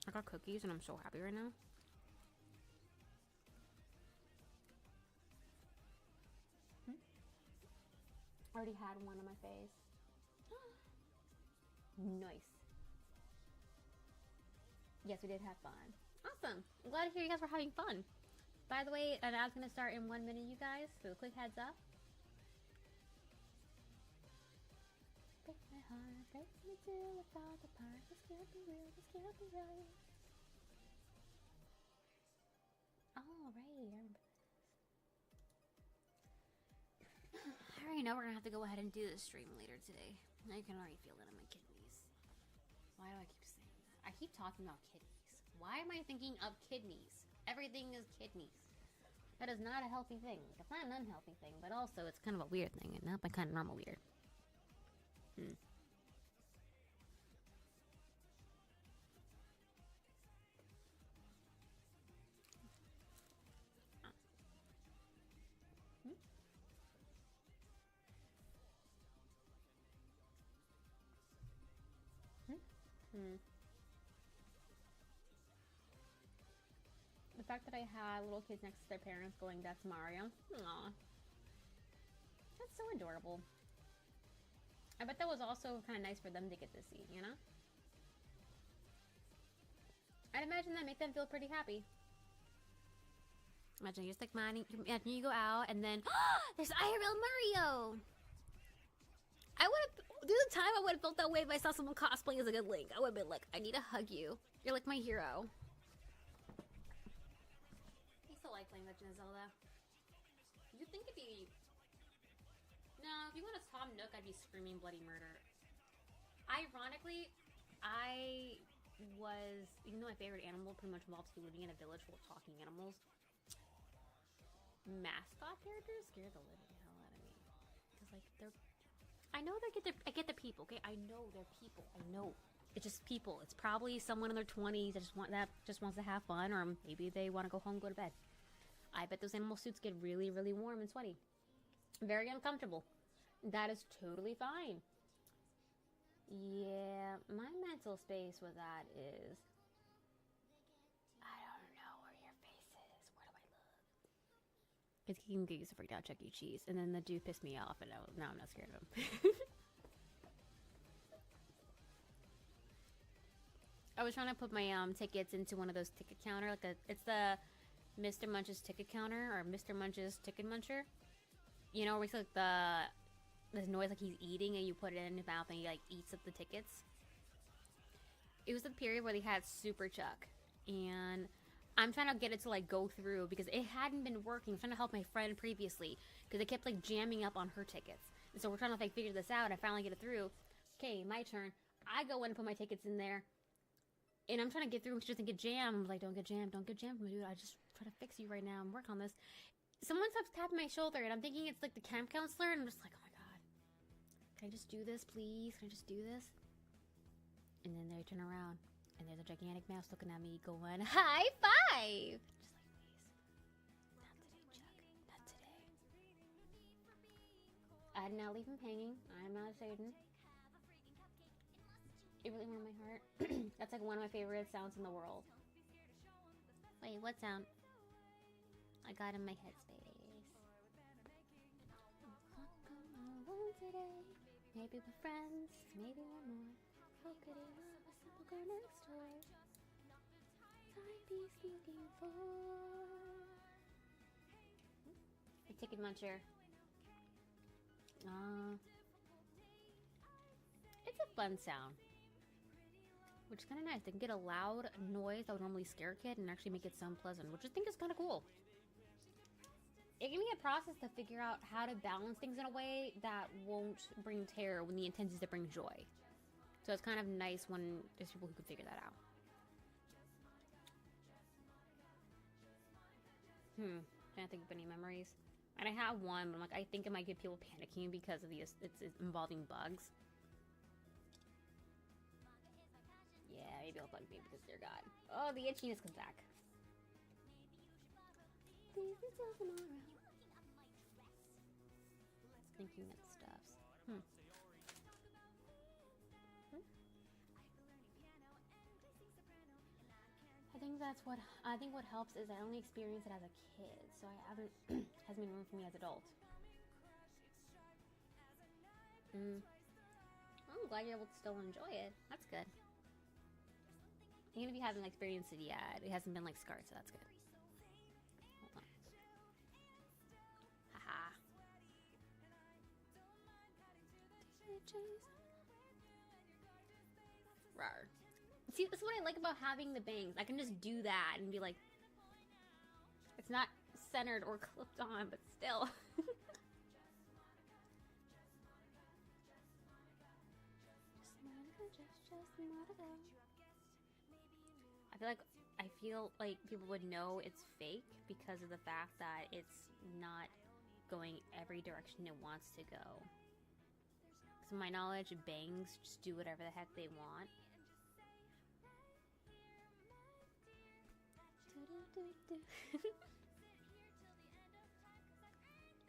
I got cookies and I'm so happy right now. Already had one on my face. Nice. Yes, we did have fun. Awesome. I'm glad to hear you guys were having fun. By the way, an ad's going to start in 1 minute, you guys. So quick heads up. Break my heart, break me till it falls apart. This can't be real, this can't be right. Oh, right. I remember this. I already know we're going to have to go ahead and do this stream later today. I can already feel it in my kidneys. Why do I keep saying that? I keep talking about kidneys. Why am I thinking of kidneys? Everything is kidneys. That is not a healthy thing. It's not an unhealthy thing, but also it's kind of a weird thing, and not my kind of normal weird. The fact that I had little kids next to their parents going, that's Mario. Aww. That's so adorable. I bet that was also kind of nice for them to get to see, you know? I'd imagine that make them feel pretty happy. Imagine you're just like imagine you go out and then there's IRL Mario! I would have, through the time I would have felt that way if I saw someone cosplaying as a good Link. I would have been like, I need to hug you. You're like my hero. I still like playing Legend of Zelda. you'd think it'd be... No, if you want a Tom Nook, I'd be screaming bloody murder. Ironically, I was... Even though my favorite animal pretty much involves living in a village full of talking animals, mascot characters scare the living hell out of me. Because, like, they're... I know I get the people, okay? I know they're people. I know. It's just people. It's probably someone in their 20s that just wants to have fun, or maybe they want to go home and go to bed. I bet those animal suits get really, really warm and sweaty. Very uncomfortable. That is totally fine. Yeah, my mental space with that is... I don't know where your face is. Where do I look? Because he can get used to freaked out Chuck E. Cheese. And then the dude pissed me off, and now I'm not scared of him. I was trying to put my tickets into one of those ticket counter. It's the Mr. Munch's ticket counter, or Mr. Munch's ticket muncher. You know, where it's like this noise like he's eating, and you put it in his mouth and he like eats up the tickets. It was the period where they had Super Chuck, and I'm trying to get it to like go through because it hadn't been working. I'm trying to help my friend previously because it kept like jamming up on her tickets, and so we're trying to like figure this out. I finally get it through. Okay, my turn. I go in and put my tickets in there, and I'm trying to get through. She doesn't get jammed. I'm like, don't get jammed, dude. I just try to fix you right now and work on this. Someone stops tapping my shoulder, and I'm thinking it's like the camp counselor, and I'm just like, oh my god, can I just do this, please? Can I just do this? And then they turn around, and there's a gigantic mouse looking at me, going, high five! Just like, please, not today, Chuck, not today. I did not leave him hanging. I'm not Satan. It really warmed my heart. That's like one of my favorite sounds in the world. Wait, what sound? I got in my headspace. Today, maybe we're friends, maybe we're more. How could he love a simple girl next door? Timepiece looking for a ticket muncher. It's a fun sound, which is kind of nice. They can get a loud noise that would normally scare a kid and actually make it sound pleasant, which I think is kind of cool. It can be a process to figure out how to balance things in a way that won't bring terror when the intent is to bring joy. So it's kind of nice when there's people who can figure that out. Trying to think of any memories. And I have one, but I'm like, I think it might get people panicking because of it's involving bugs. Yeah, maybe it'll bug me because dear God. Oh, the itchiness comes back. Please until tomorrow. Thinking of stuffs. I think what helps is I only experienced it as a kid, so I haven't hasn't been room for me as an adult. I'm glad you're able to still enjoy it. That's good. Even if you haven't experienced it yet, it hasn't been like scarred, so that's good. Hold on. Haha. Rawr. See, this is what I like about having the bangs. I can just do that and be like, it's not centered or clipped on, but still. I feel like people would know it's fake because of the fact that it's not going every direction it wants to go. To my knowledge, bangs just do whatever the heck they want.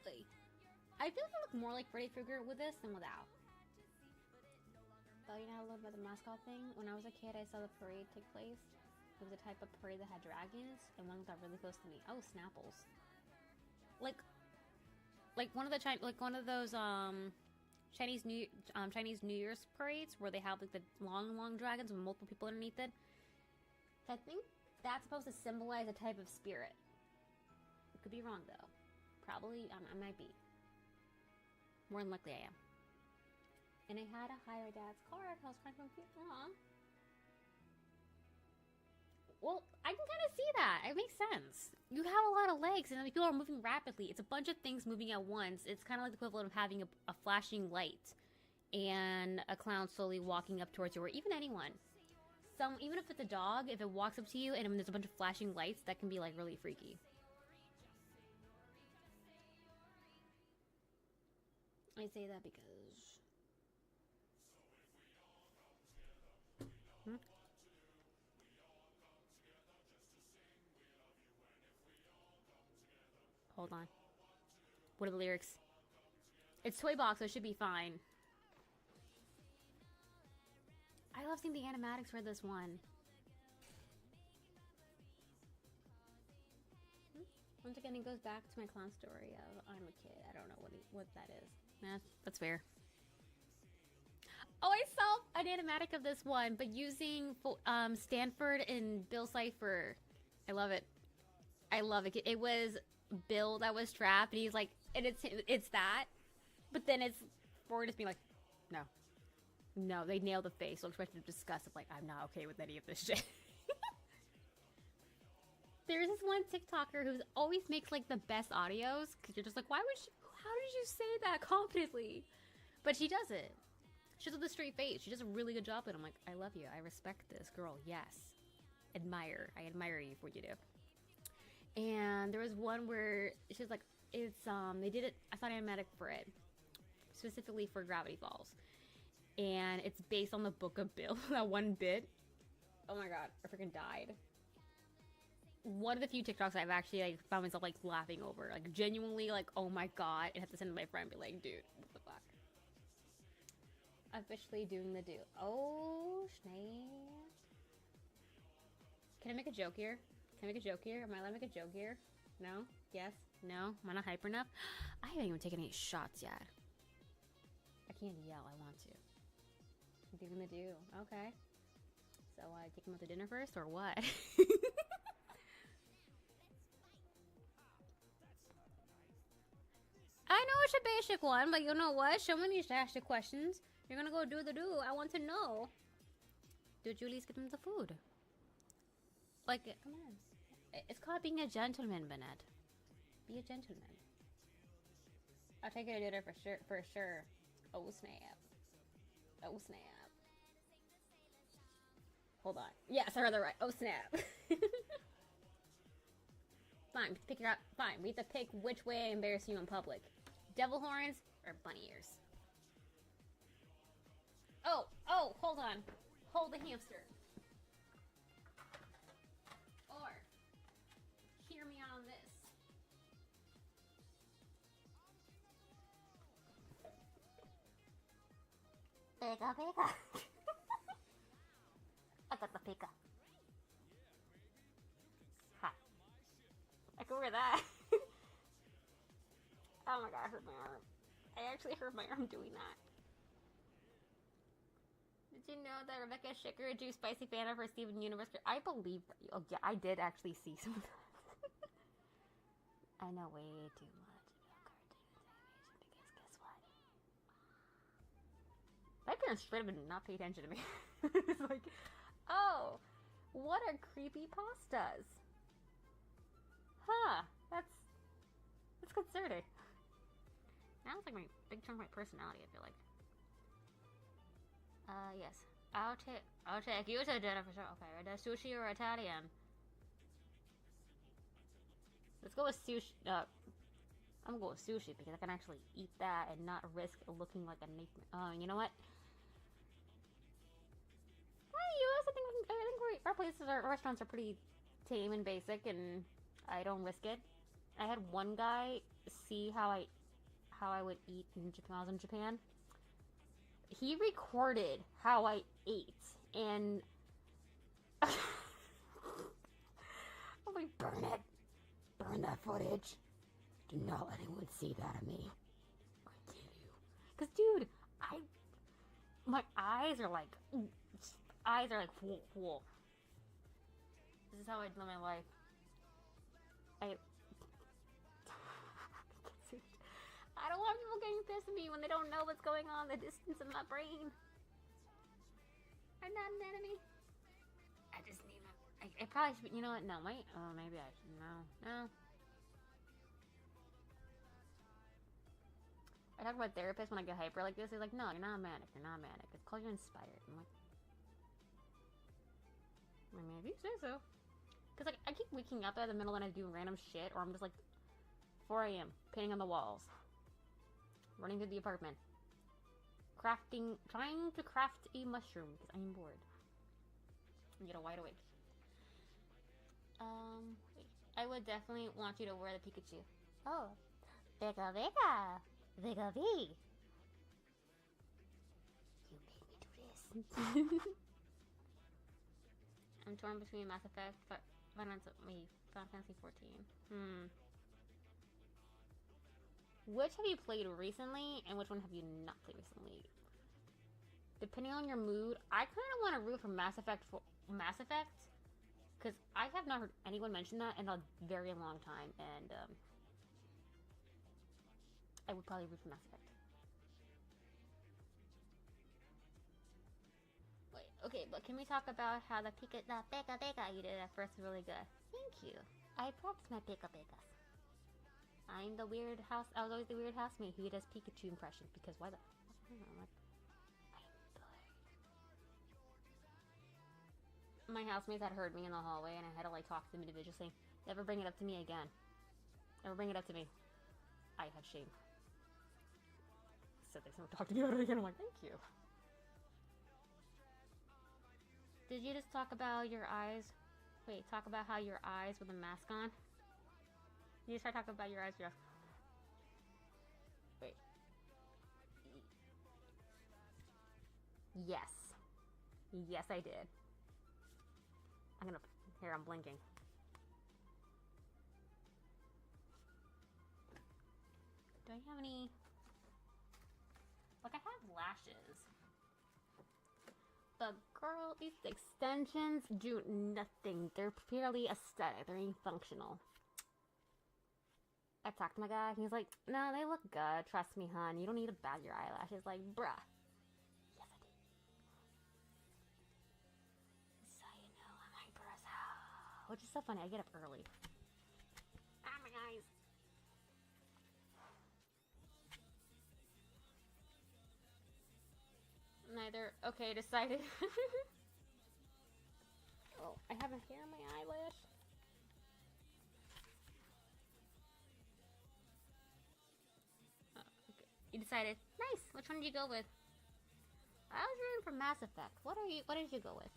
Like, I feel like I look more like Freddy Krueger with this than without. But you know, I love about the mascot thing. When I was a kid, I saw the parade take place. It was a type of parade that had dragons, and one got really close to me. Oh, Snapples! Like one of those Chinese New Year's parades where they have like the long dragons with multiple people underneath it. I think that's supposed to symbolize a type of spirit. I could be wrong though. Probably, I might be. More than likely I am. And I had to hire my dad's car because I was trying to compute. Well, I can kind of see that. It makes sense. You have a lot of legs, and people are moving rapidly. It's a bunch of things moving at once. It's kind of like the equivalent of having a flashing light and a clown slowly walking up towards you, or even anyone. Even if it's a dog, if it walks up to you and there's a bunch of flashing lights, that can be like really freaky. I say that because... Hold on. What are the lyrics? It's Toy Box, so it should be fine. I love seeing the animatics for this one. Once again, it goes back to my clown story of I'm a kid. I don't know what that is. Nah, that's fair. Oh, I saw an animatic of this one, but using Stanford and Bill Cipher. I love it. I love it. It was Bill that was trapped, and he's like, and it's that, but then it's Ford just being like, no, they nailed the facial expression of disgust of like, I'm not okay with any of this shit. There's this one TikToker who always makes like the best audios, because you're just like, how did you say that confidently? But she does it. She does it with a straight face. She does a really good job, and I'm like, I love you. I respect this girl. Yes. I admire you for what you do. And there was one where she was like, they did it, I saw an animatic for it, specifically for Gravity Falls. And it's based on the Book of Bill, that one bit. Oh my god, I freaking died. One of the few TikToks I've actually like found myself like laughing over, like genuinely like, oh my god, and have to send to my friend and be like, dude, what the fuck? Officially doing the do. Oh, snap. Can I make a joke here? Am I allowed to make a joke here? No? Yes? No? Am I not hyper enough? I haven't even taken any shots yet. I can't yell, I want to. I'm doing the do. Okay. So, take him out to dinner first, or what? I know it's a basic one, but you know what? Someone needs to ask the questions. You're gonna go do the do. I want to know. Did you at least get him the food? Like, come on. It's called being a gentleman, Bennett. Be a gentleman. I'll take you to dinner for sure. Oh, snap. Oh, snap. Hold on. Yes, I heard that right. Oh, snap. Fine, pick your up. Fine, we have to pick which way I embarrass you in public. Devil horns or bunny ears? Oh, hold on. Hold the hamster. Or, hear me out on this. Pika, pika. I got the pika. Ha. I can wear that. Oh my god, I hurt my arm. I actually hurt my arm doing that. Did you know that Rebecca Schicker drew Spicy Fanta for Steven Universe? I believe that. Oh yeah, I did actually see some of that. I know way too much about cartoons animation because guess what? My parents straight up did not pay attention to me. It's like, oh, what are creepy pastas? Huh, that's concerning. Now it's like my big chunk of my personality, I feel like. Yes. I'll take you to dinner for sure. Okay, are there sushi or Italian? Let's go with sushi. I'm gonna go with sushi because I can actually eat that and not risk looking like a Nathan. You know what? I think our places, our restaurants are pretty tame and basic, and I don't risk it. I had one guy see how I would eat in Japan. When I was in Japan. He recorded how I ate, and I'm like, burn it. Burn that footage. Do not let anyone see that of me. I kill you. Because, dude, my eyes are like, whoa. This is how I live my life. I don't want people getting pissed at me when they don't know what's going on the distance in my brain. I'm not an enemy. I just need my I probably should, you know what, no, wait, oh, maybe I should, no. I talk about therapists when I get hyper like this, they're like, no, you're not manic, it's called you're inspired. I'm like, I mean, if you say so. Because, like, I keep waking up out of the middle and I do random shit, or I'm just like, 4 a.m., painting on the walls, running through the apartment, trying to craft a mushroom, because I'm bored. And get a wide awake. Wait. I would definitely want you to wear the Pikachu. Oh. Vega Vega! Vega V! You made me do this. I'm torn between Mass Effect, Final Fantasy 14. Which have you played recently, and which one have you not played recently? Depending on your mood, I kind of want to root for Mass Effect, because I have not heard anyone mention that in a very long time, and I would probably root for Mass Effect. Wait, okay, but can we talk about how the Pika you did at first really good? Thank you. I practiced my Pika Pikas. I'm the weird house. I was always the weird housemate who does Pikachu impressions, because why the? I'm like, my housemates had heard me in the hallway, and I had to like talk to them individually, saying, "Never bring it up to me again. Never bring it up to me." I had shame. So they never talked to me about it again. I'm like, thank you. Did you just talk about your eyes? Wait, talk about how your eyes with a mask on? You start talking about your eyes with your mask. Wait. Yes. Yes, I did. Here, I'm blinking. Do I have any? Like, I have lashes. But girl, these extensions do nothing. They're purely aesthetic. They're ain't functional. I talked to my guy, and he's like, no, they look good. Trust me, hon. You don't need to bat your eyelashes. Like, bruh. Yes, I do. So you know, I'm hyper as hell. Which is so funny. I get up early. Ah, my eyes. Neither. Okay, decided. Oh, I have a hair in my eyelash. Okay. You decided. Nice. Which one did you go with? I was rooting for Mass Effect. What did you go with?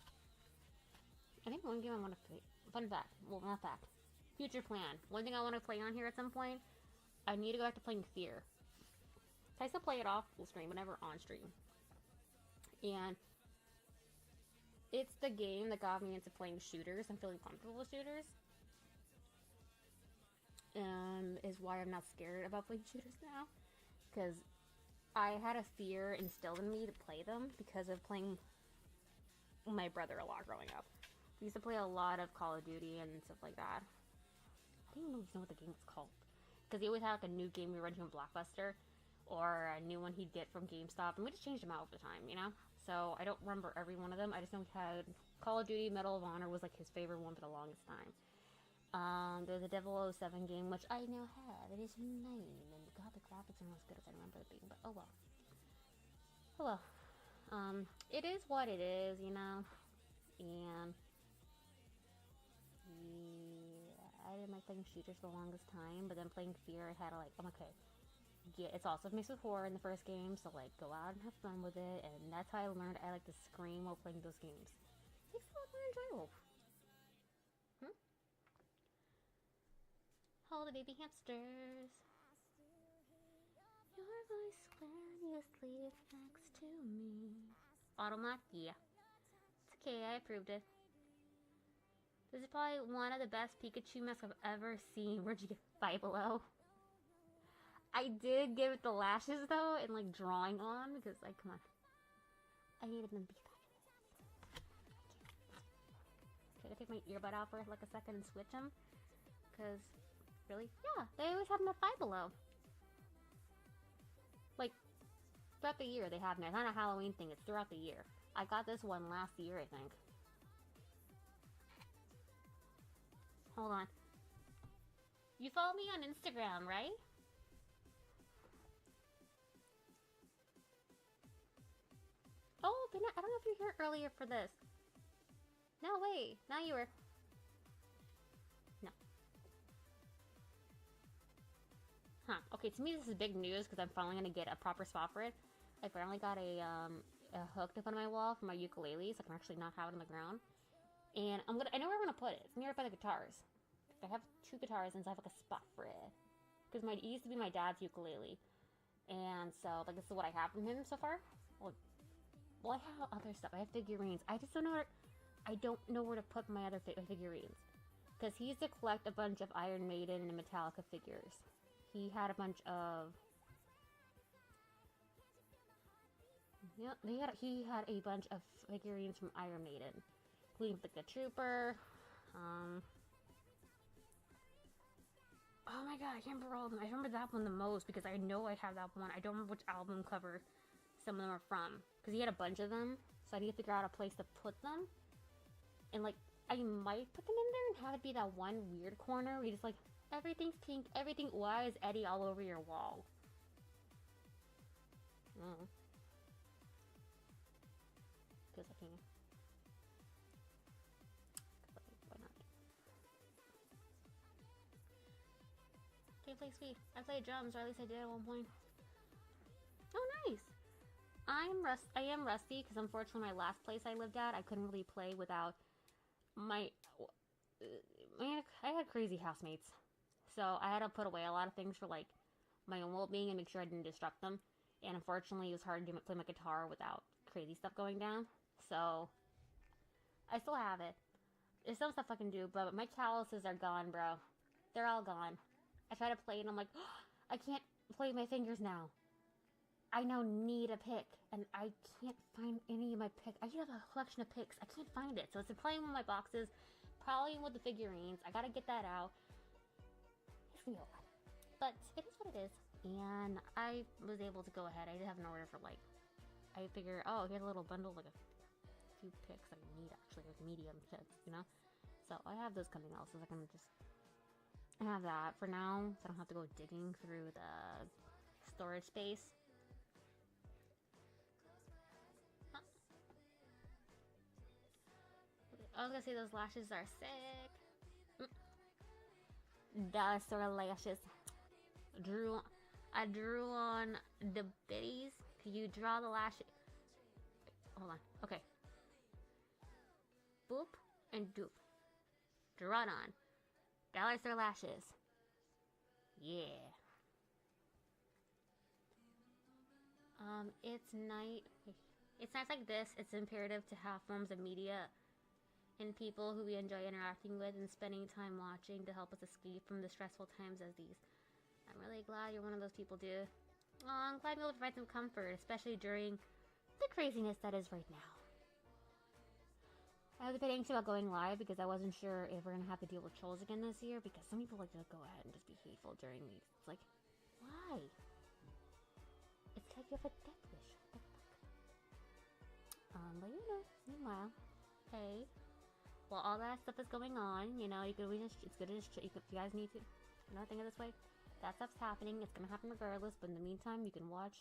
I think one game I want to play. Fun fact. Well, not fact. Future plan. One thing I want to play on here at some point. I need to go back to playing Fear. I still play it off full stream, but never on stream. And it's the game that got me into playing shooters and feeling comfortable with shooters. Is why I'm not scared about playing shooters now. Because I had a fear instilled in me to play them because of playing my brother a lot growing up. We used to play a lot of Call of Duty and stuff like that. I didn't even know what the game was called. Because he always had like a new game we run to in Blockbuster. Or a new one he'd get from GameStop. And we just changed them out over the time, you know? So I don't remember every one of them. I just know he had Call of Duty Medal of Honor was like his favorite one for the longest time. There's a 007 game, which I now have. It is 9. And god, the graphics are not as good as I remember it being. But oh well. Oh well. It is what it is, you know? And yeah, I didn't like playing shooters for the longest time. But then playing Fear, I had to like, I'm okay. Yeah, it's also mixed with horror in the first game, so like go out and have fun with it, and that's how I learned I like to scream while playing those games. It makes it a lot more enjoyable. Hold the baby hamsters. Your voice when you sleep next to me. Automat, yeah. It's okay, I approved it. This is probably one of the best Pikachu masks I've ever seen. Where'd you get 5 below? I did give it the lashes though, and like drawing on, because like, come on. I needed them to be fabulous. Okay, I take my earbud out for like a second and switch them. Because, really? Yeah, they always have them at 5 below. Like, throughout the year they have them. It's not a Halloween thing, it's throughout the year. I got this one last year, I think. Hold on. You follow me on Instagram, right? Oh, but I don't know if you were here earlier for this. No, wait. Now you were. No. Huh. Okay, to me this is big news because I'm finally gonna get a proper spot for it. I finally got a hook to put on my wall for my ukulele, so I can actually not have it on the ground. And I know where I'm gonna put it. It's near by the guitars. I have 2 guitars, and so I have like a spot for it. Because it used to be my dad's ukulele, and so like this is what I have from him so far. Well, I have other stuff. I have figurines. I just don't know where. I don't know where to put my other figurines, because he used to collect a bunch of Iron Maiden and Metallica figures. He had a bunch of. Yeah, he had a bunch of figurines from Iron Maiden, including like the Trooper. Oh my god, I can't remember all of them. I remember that one the most because I know I have that one. I don't remember which album cover some of them are from. Because he had a bunch of them, so I need to figure out a place to put them. And like, I might put them in there and have it be that one weird corner where you just like, everything's pink, everything. Why is Eddie all over your wall? Because I can. Why not? Can't play Sweet. I play drums, or at least I did at one point. Oh, nice! I am rusty, because unfortunately my last place I lived at, I couldn't really play without my... I had crazy housemates. So I had to put away a lot of things for, like, my own well-being and make sure I didn't disrupt them. And unfortunately, it was hard to play my guitar without crazy stuff going down. So, I still have it. There's some stuff I can do, but my calluses are gone, bro. They're all gone. I try to play and I'm like, oh, I can't play my fingers now. I now need a pick, and I can't find any of my pick. I have a collection of picks. I can't find it. So it's playing with my boxes, probably with the figurines. I gotta get that out. It's gonna be a lot. But it is what it is. And I was able to go ahead. I did have an order for like, I figure, oh, here's a little bundle, like a few picks I need actually, like medium picks, you know? So I have those coming out, so I can just have that for now, so I don't have to go digging through the storage space. I was gonna say those lashes are sick. Those sort of lashes. I drew on the bitties. Can you draw the lashes? Hold on. Okay. Boop and doop. Draw it on. Dollars or lashes. Yeah. It's night. It's nights like this. It's imperative to have forms of media and people who we enjoy interacting with and spending time watching to help us escape from the stressful times as these. I'm really glad you're one of those people, dude. Oh, I'm glad you're able to provide some comfort, especially during the craziness that is right now. I was a bit anxious about going live because I wasn't sure if we're gonna have to deal with trolls again this year, because some people like to go ahead and just be hateful during these. It's like, why? It's like you have a death wish. What the fuck? But you know, meanwhile, hey. While all that stuff is going on, you know, it's good to just, if you guys need to, you know, think of it this way, that stuff's happening, it's gonna happen regardless, but in the meantime, you can watch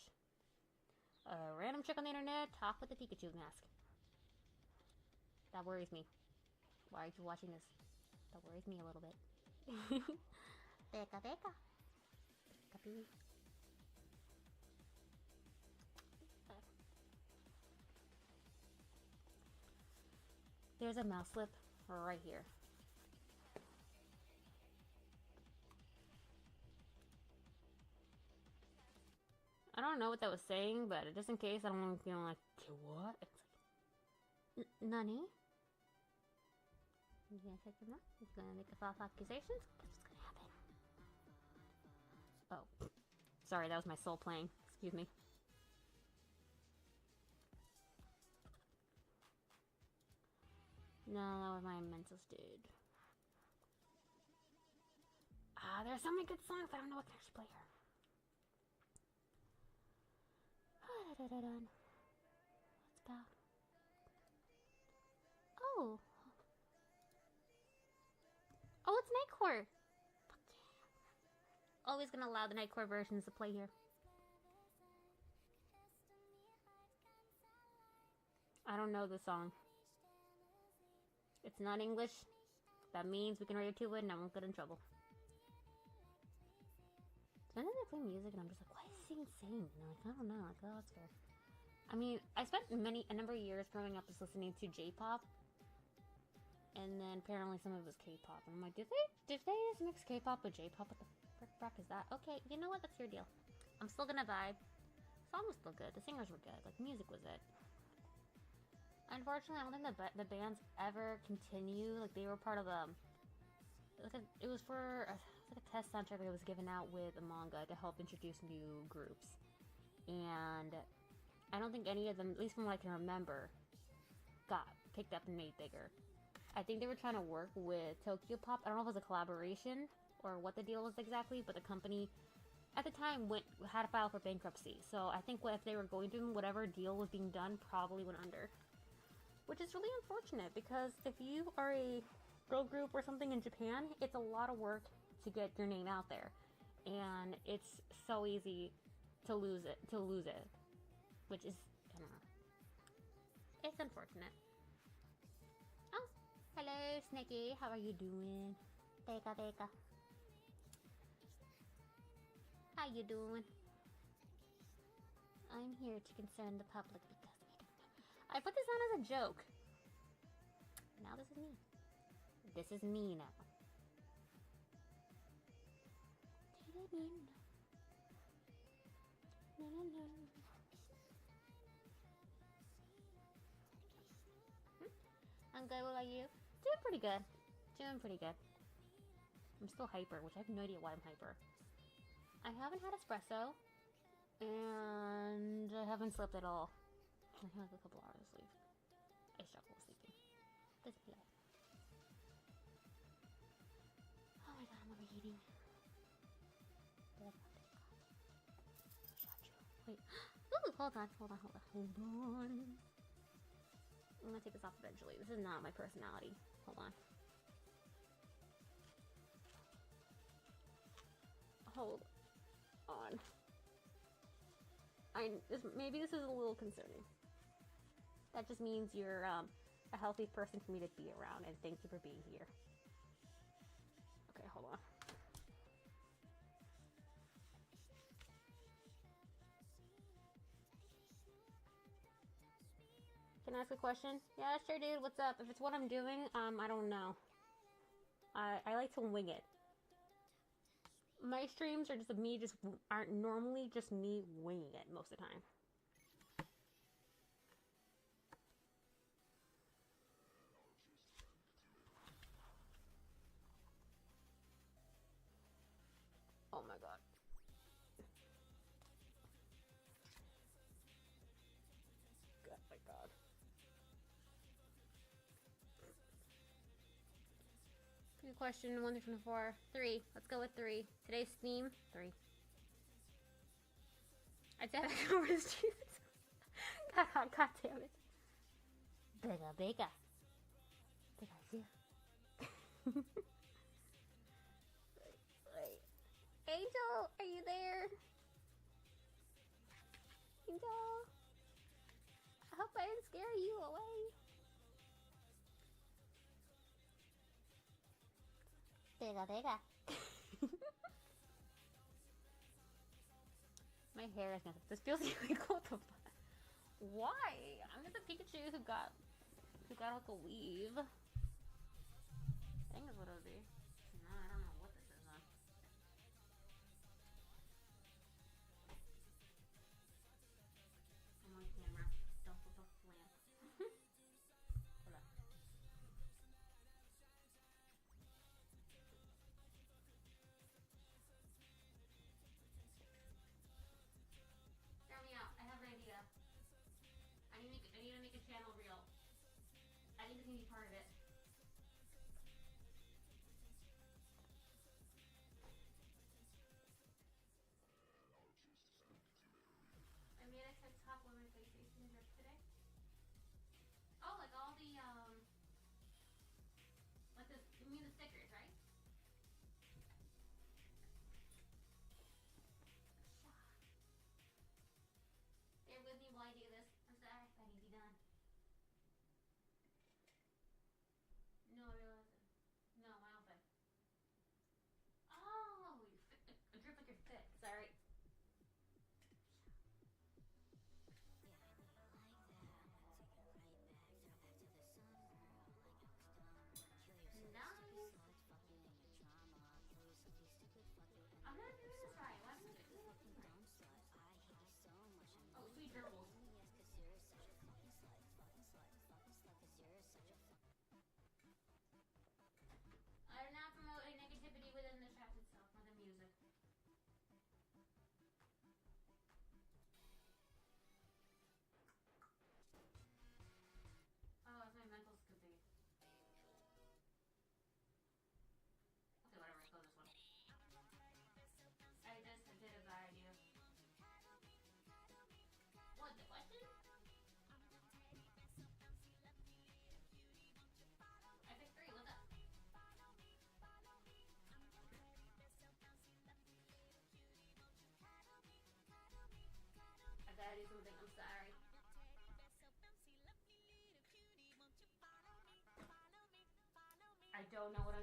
a random chick on the internet talk with a Pikachu mask. That worries me. Why are you watching this? That worries me a little bit. Peka peka. Peka pee. There's a mouse slip right here. I don't know what that was saying, but just in case I don't want to feel like, what? It's like, Nani? You gonna take them up? You gonna make a false accusations? Guess what's gonna happen? Oh. Sorry, that was my soul playing. Excuse me. No, that was my mental dude. There's so many good songs, I don't know what to actually play here. What's about? Oh. Oh, it's Nightcore! Fuck yeah. Always gonna allow the Nightcore versions to play here. I don't know the song. It's not English. That means we can read to it and I won't get in trouble. Sometimes I play music and I'm just like, why is he sing? And I'm like, I don't know. Like, oh, that's fair. I mean, I spent a number of years growing up just listening to J-pop. And then apparently some of it was K-pop. And I'm like, did they just mix K-pop with J-pop? What the frick is that? Okay, you know what? That's your deal. I'm still gonna vibe. The song was still good. The singers were good. Like, the music was it. Unfortunately, I don't think the bands ever continue. Like, they were part of it was for a test soundtrack that was given out with a manga to help introduce new groups. And I don't think any of them, at least from what I can remember, got picked up and made bigger. I think they were trying to work with Tokyo Pop. I don't know if it was a collaboration or what the deal was exactly, but the company at the time had to file for bankruptcy. So I think if they were going to, whatever deal was being done probably went under. Which is really unfortunate because if you are a girl group or something in Japan, it's a lot of work to get your name out there. And it's so easy to lose it. Which is, I don't know. It's unfortunate. Oh, hello, Snicky. How are you doing? Beka. How you doing? I'm here to concern the public because I put this on as a joke. Now this is me. This is me now. I'm good, what about you? Doing pretty good. I'm still hyper, which I have no idea why I'm hyper. I haven't had espresso, and I haven't slept at all. I have a couple hours of sleep. I struggle with sleeping. This is life. Oh my god, I'm overheating. Wait. Ooh, hold on. I'm gonna take this off eventually. This is not my personality. Hold on. Hold on. Maybe this is a little concerning. That just means you're a healthy person for me to be around, and thank you for being here. Okay, hold on. Can I ask a question? Yeah, sure, dude. What's up? If it's what I'm doing, I don't know. I like to wing it. My streams are aren't normally just me winging it most of the time. Oh my god. Oh my god. Good question. 1 through 4. 3. Let's go with 3. Today's theme. 3. I said I can order this Jesus. God damn it. Bega. Wait. Angel, are you there? Angel. I hope I didn't scare you away. Bega. My hair is messed up. This feels like what the fuck? Why? I'm just a Pikachu who got like a weave. I think that's what it would be. No, I don't know what this is on. I'm on camera. Don't flip off the lamp. Hold on. Hear me out. I have an idea. I need to make a channel reel. I think this can be part of it. I made a TikTok with my PlayStation drip today. Oh, like all the like this. You mean the stickers, right?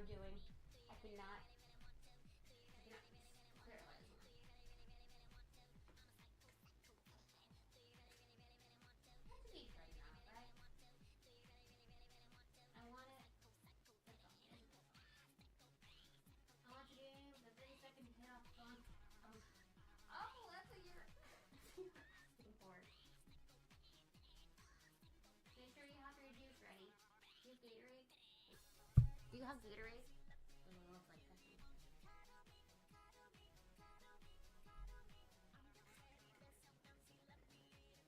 I'm doing. I cannot clear it more. That's a deep right now, right? I want it. I want you to do the 30-second hit off on. Oh, that's what you're asking for. Make sure you have your juice ready. Do you have Gatorade? Do you have Gatorade? It looks like that.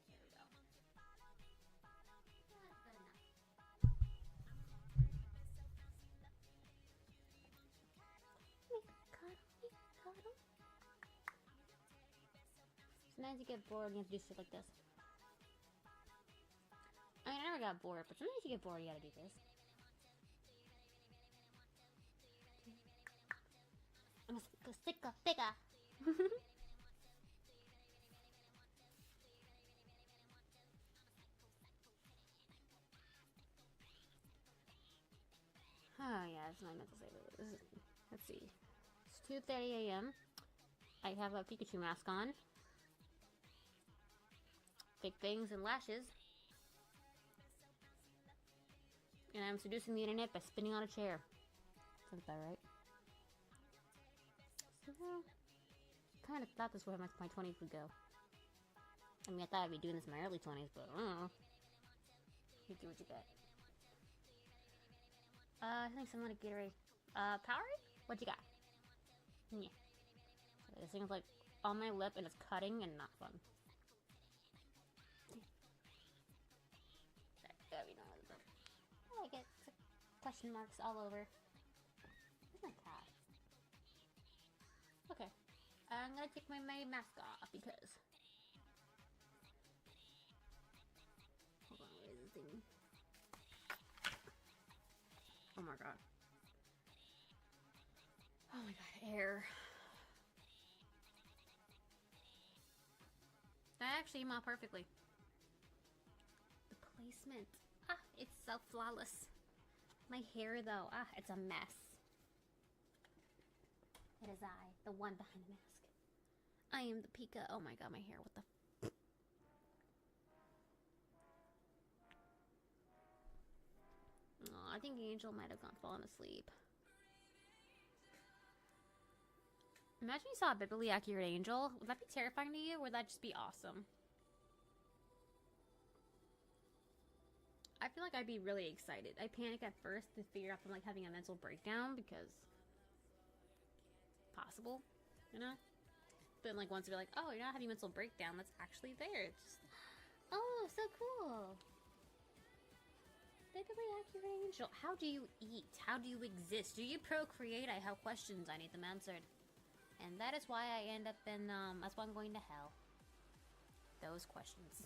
There we go. That's good enough. Sometimes you get bored and you have to do shit like this. I mean, I never got bored, but sometimes you get bored and you gotta do this. I'm a sticker figure. Oh yeah, that's what I meant to say. Let's see. It's 2:30 a.m. I have a Pikachu mask on. Fake bangs and lashes. And I'm seducing the internet by spinning on a chair. Sounds about right. So, kind of thought this was where my 20s would go. I mean, I thought I'd be doing this in my early 20s, but I don't know. You do what you got. I think someone to Gatorade. Powerade? What you got? Yeah. This thing's like on my lip and it's cutting and not fun. I like it. Question marks all over. Where's my cat? Okay. I'm gonna take my mask off because... Hold on, where is this thing? Oh my god. Oh my god, air. That actually came out perfectly. The placement. Ah, it's so flawless. My hair though, it's a mess. It is I, the one behind the mask. I am the Pika. Oh my god, my hair, what the f. Oh, I think Angel might have fallen asleep. Imagine you saw a biblically accurate angel. Would that be terrifying to you, or would that just be awesome? I feel like I'd be really excited. I panic at first to figure out I'm like having a mental breakdown because possible, you know? But like once you're like, oh, you're not having a mental breakdown, that's actually there. It's just, oh, so cool. Biblically accurate angel. How do you eat? How do you exist? Do you procreate? I have questions. I need them answered. And that is why I end up in, that's why I'm going to hell. Those questions.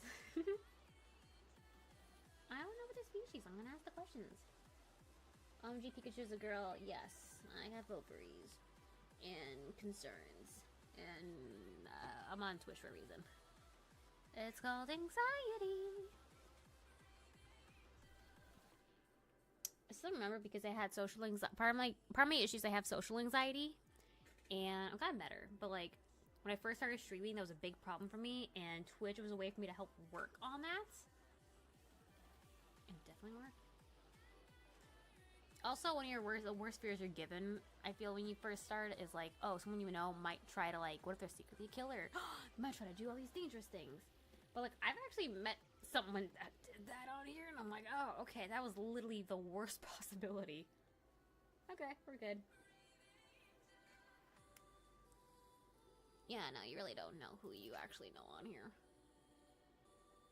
I don't know what the species. I'm gonna ask the questions. Gee, Pikachu's a girl. Yes, I have ovaries and concerns, and I'm on Twitch for a reason. It's called anxiety. I still remember because I had social anxiety. Part of my issues, I have social anxiety, and I'm kind of better. But like when I first started streaming, that was a big problem for me, and Twitch was a way for me to help work on that. It definitely worked. Also, one of the worst fears you're given, I feel, when you first start is like, oh, someone you know might try to like, what if they're secretly a killer? They might try to do all these dangerous things. But like, I've actually met someone that did that on here, and I'm like, oh, okay, that was literally the worst possibility. Okay, we're good. Yeah, no, you really don't know who you actually know on here.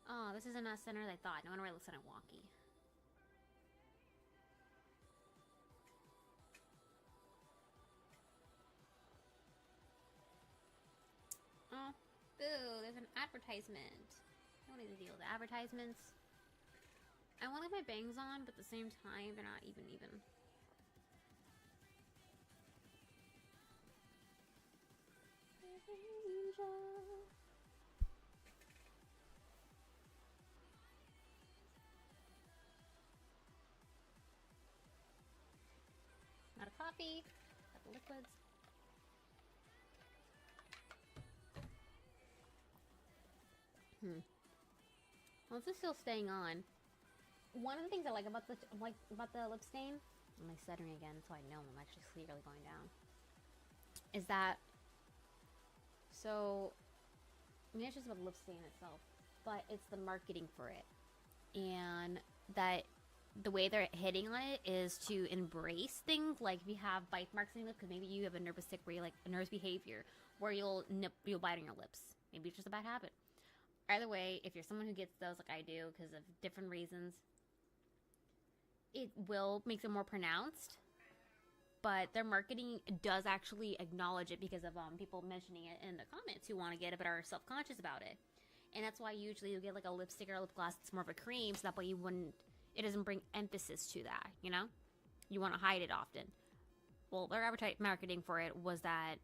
Oh, this isn't as center as I thought. No wonder why it looks kind of wonky. Oh, boo, there's an advertisement. I don't need to deal with advertisements. I want to leave my bangs on, but at the same time, they're not even. Not a coffee. Got the liquids. Well, this is still staying on. One of the things I like about the lip stain, am I stuttering again? So I know I'm actually clearly going down. Is that so? I mean, it's just about the lip stain itself, but it's the marketing for it, and that the way they're hitting on it is to embrace things like if you have bite marks in your lip, because maybe you have a nervous tick where you like a nervous behavior where you'll bite on your lips. Maybe it's just a bad habit. Either way, if you're someone who gets those like I do because of different reasons, it will make them more pronounced. But their marketing does actually acknowledge it because of people mentioning it in the comments who want to get a bit are self-conscious about it. And that's why usually you'll get like a lipstick or a lip gloss that's more of a cream, so that way it doesn't bring emphasis to that, you know? You want to hide it often. Well, their advertising marketing for it was that,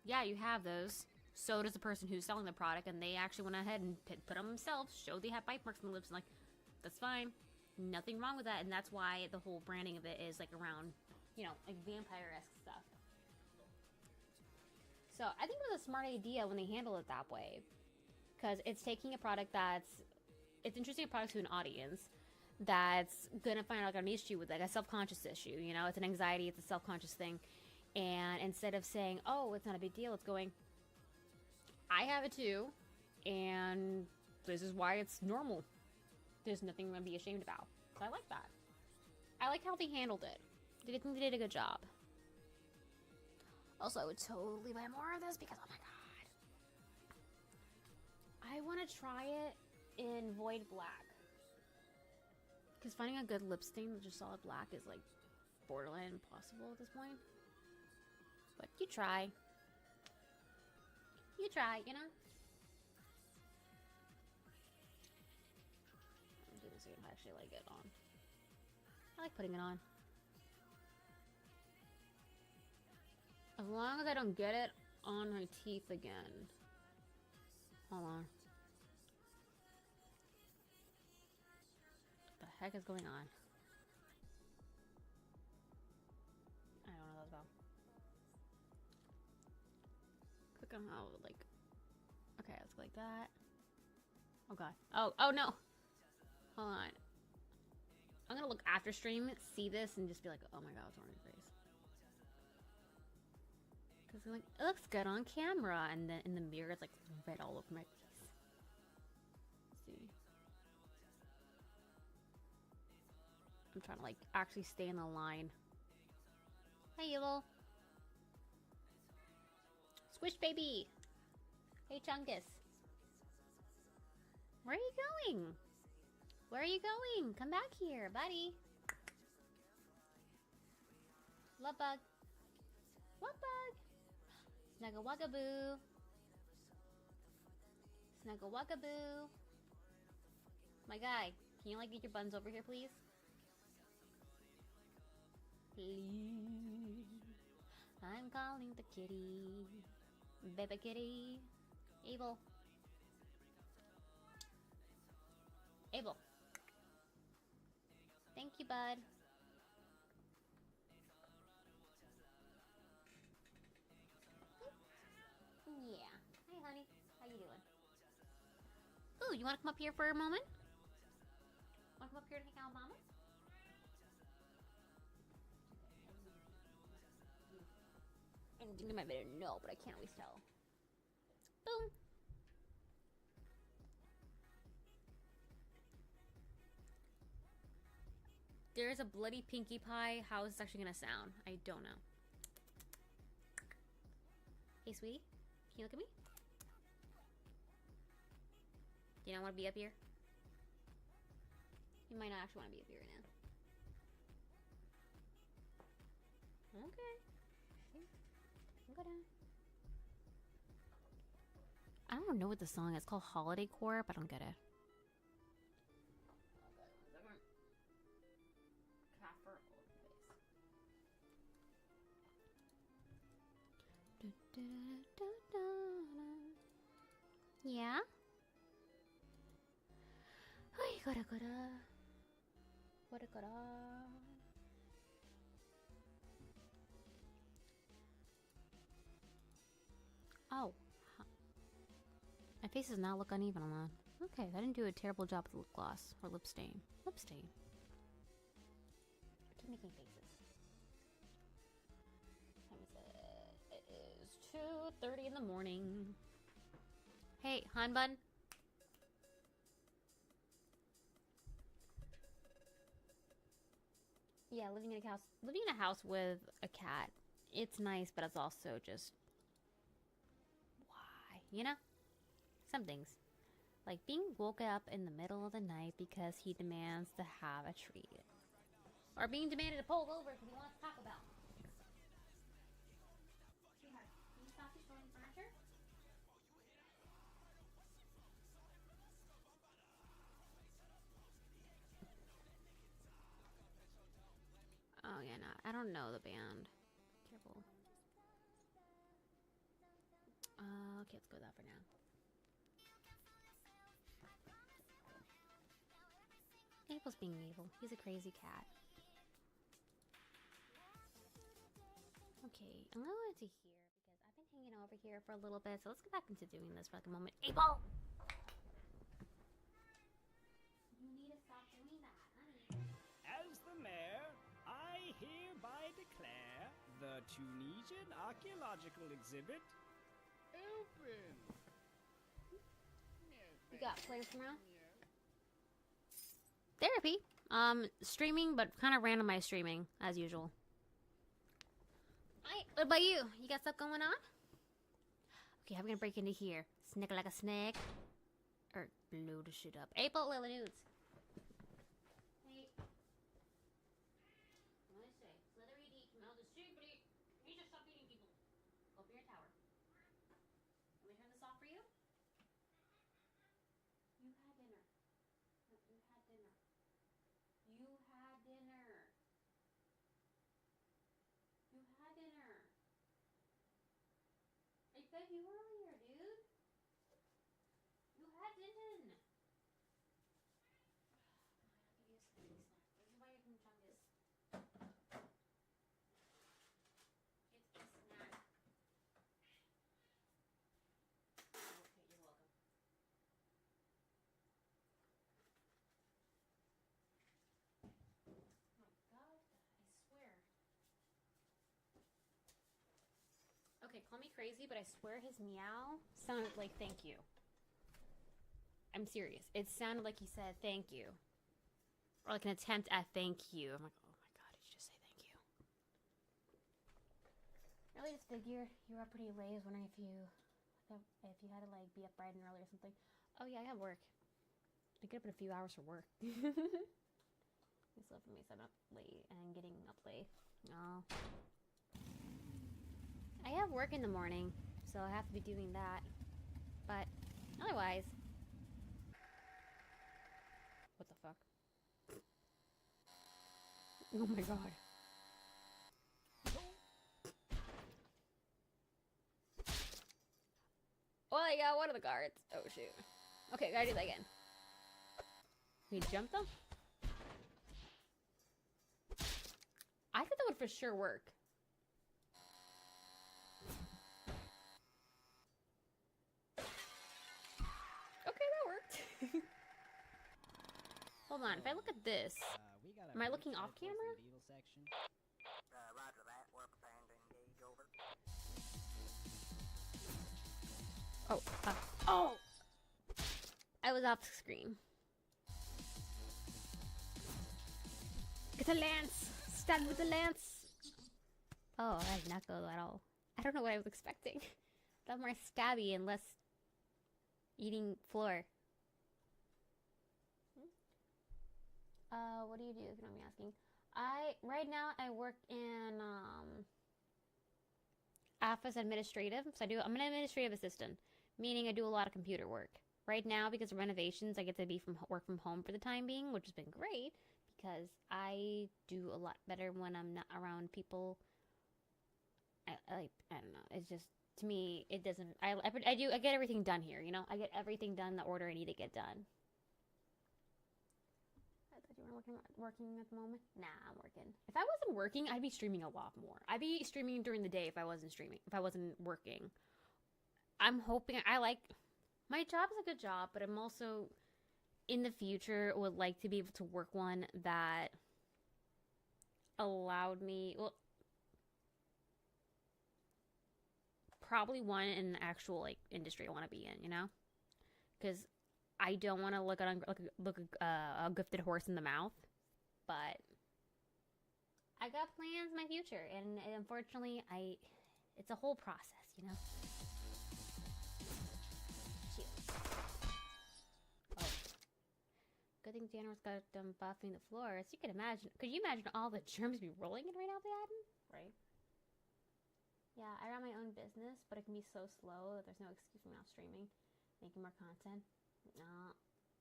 yeah, you have those. So does the person who's selling the product, and they actually went ahead and put them themselves, showed they have bite marks on the lips, and like, that's fine. Nothing wrong with that, and that's why the whole branding of it is like around, you know, like vampire-esque stuff. So I think it was a smart idea when they handle it that way. Because it's taking a product it's introducing a product to an audience that's gonna find like an issue with like a self-conscious issue, you know, it's an anxiety, it's a self-conscious thing. And instead of saying, oh, it's not a big deal, it's going, I have it too, and this is why it's normal. There's nothing to be ashamed about. So I like that. I like how they handled it. I think they did a good job. Also, I would totally buy more of this because, oh my god. I want to try it in Void Black. Because finding a good lip stain with just solid black is like borderline impossible at this point. But you try. You try, you know? I'm gonna see if I actually like it on. I like putting it on. As long as I don't get it on my teeth again. Hold on. What the heck is going on? I don't know what that's about. Click on how, like... Okay, let's go like that. Oh god. Oh no! Hold on. I'm gonna look after stream, see this, and just be like, oh my god, what's wrong with your face? Because I'm like, it looks good on camera, and then in the mirror, it's like red all over my face. Let's see. I'm trying to like actually stay in the line. Hey, Evil. Squish baby. Hey, Chungus. Where are you going? Where are you going? Come back here, buddy. Love bug. Love bug. Snuggle wugaboo. Snuggle wugaboo. My guy, can you like get your buns over here, please? Please. I'm calling the kitty. Baby kitty. Abel. Abel. Thank you, bud. Yeah. Hey, honey. How you doing? Ooh, you want to come up here for a moment? Want to come up here to hang out with Mama? I think I might better no, but I can't always tell. Boom. There's a bloody Pinkie Pie. How is this actually gonna sound? I don't know. Hey, sweetie. Can you look at me? Do you not want to be up here? You might not actually want to be up here right now. Okay. Go down. I don't know what the song is. It's called Holiday Core, but I don't get it. Yeah? Oh. Huh. My face does not look uneven on that. Okay, I didn't do a terrible job with lip gloss or lip stain. Lip stain. I keep making faces. What time is it? It is 2:30 in the morning. Hey, Han Bun. Yeah, living in a house with a cat. It's nice, but it's also just why, you know? Some things. Like being woken up in the middle of the night because he demands to have a treat. Or being demanded to pull over because he wants Taco Bell. Sweetheart, can you stop destroying furniture? Oh yeah, no, I don't know the band. Careful. Okay, let's go with that for now. Abel's being Abel. He's a crazy cat. Okay, I'm going to here because I've been hanging over here for a little bit. So let's get back into doing this for like a moment. Abel! You need to stop doing that, honey. As the mayor, I hereby declare the Tunisian archaeological exhibit open. You got plans tomorrow? Therapy. Streaming, but kind of randomized streaming, as usual. Alright, what about you? You got stuff going on? Okay, I'm gonna break into here. Snicker like a snake. Or blow the shit up. April Lily Nudes. Hey. What did I say? Slithery D, come out the street, buddy. You need to stop eating people. Go up in your tower. Let me turn this off for you? You had dinner. No, you had dinner. You had dinner. You had dinner. I fed you earlier, dude. You had dinner. I'll give you a snack. This is why you're from Chungus. It's a snack. Okay, you're welcome. Oh my god, I swear. Okay, call me crazy, but I swear his meow sounded like thank you. I'm serious. It sounded like he said thank you. Or like an attempt at thank you. I'm like, oh my god, did you just say thank you? I really just figure you were up pretty late. I was wondering if you had to like be up bright and early or something. Oh yeah, I have work. I get up in a few hours for work. It's left for me so I'm up late and getting up late. Oh. I have work in the morning, so I have to be doing that. But otherwise, what the fuck? Oh my god. Oh, I got one of the guards. Oh shoot. Okay, gotta do that again. Can you jump though? I thought that would for sure work. Okay, that worked. Hold on, if I look at this, am I looking off camera? Roger that. We're preparing to engage over. Oh! I was off screen. Get a lance! Stab with the lance! Oh, that did not go at all. I don't know what I was expecting. That more stabby and less eating floor. What do you do if you don't mind me asking? Right now I work in office administrative. So I'm an administrative assistant, meaning I do a lot of computer work. Right now, because of renovations, I get to work from home for the time being, which has been great because I do a lot better when I'm not around people. I don't know. It's just, to me, it doesn't. I get everything done here. You know, I get everything done in the order I need to get done. I thought you were working at the moment. Nah, I'm working. If I wasn't working, I'd be streaming a lot more. I'd be streaming during the day if I wasn't streaming. If I wasn't working. I'm hoping my job is a good job, but I'm also in the future would like to be able to work one that allowed me, well, probably one in the actual like industry I want to be in, you know, because I don't want to look a gifted horse in the mouth, but I got plans in my future, and unfortunately, it's a whole process, you know. Oh, good thing January's got them buffing the floors. You can imagine. Could you imagine all the germs be rolling in right now if they hadn't? Right. Yeah, I run my own business, but it can be so slow that there's no excuse for me not streaming, making more content.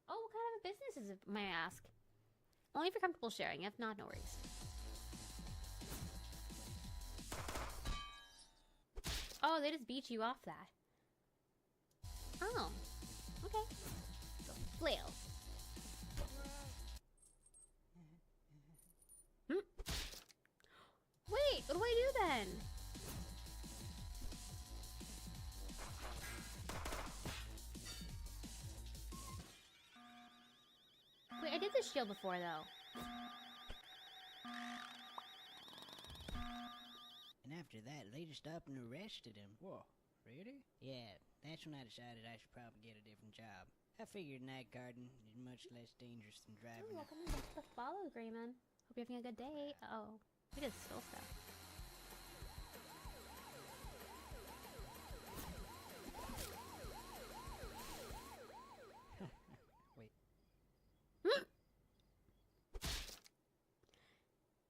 Oh, what kind of a business is it, may I ask? Only if you're comfortable sharing. If not, no worries. Oh, they just beat you off that. Oh, okay. So, flail. Wait, what do I do then? Wait, I did this shield before, though. And after that, they just up and arrested him. Whoa, really? Yeah, that's when I decided I should probably get a different job. I figured night guarding is much less dangerous than Oh, driving. welcome to the follow, Grayman. Hope you're having a good day. Oh, we did still stuff. Wait.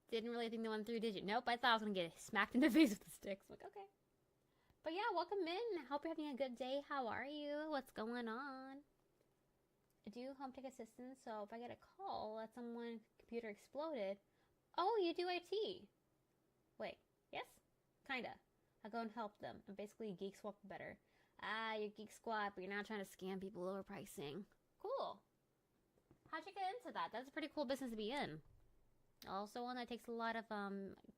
Didn't really think the one through, did you? Nope, I thought I was gonna get smacked in the face with the sticks. I'm like, okay. But yeah, welcome in. Hope you're having a good day. How are you? What's going on? I do home tech assistance, so if I get a call that someone's computer exploded, oh, you do IT. Wait, yes? Kinda. I go and help them. I'm basically Geek Swap better. Ah, you're Geek Squad, but you're not trying to scam people overpricing. Cool. How'd you get into that? That's a pretty cool business to be in. Also one that takes a lot of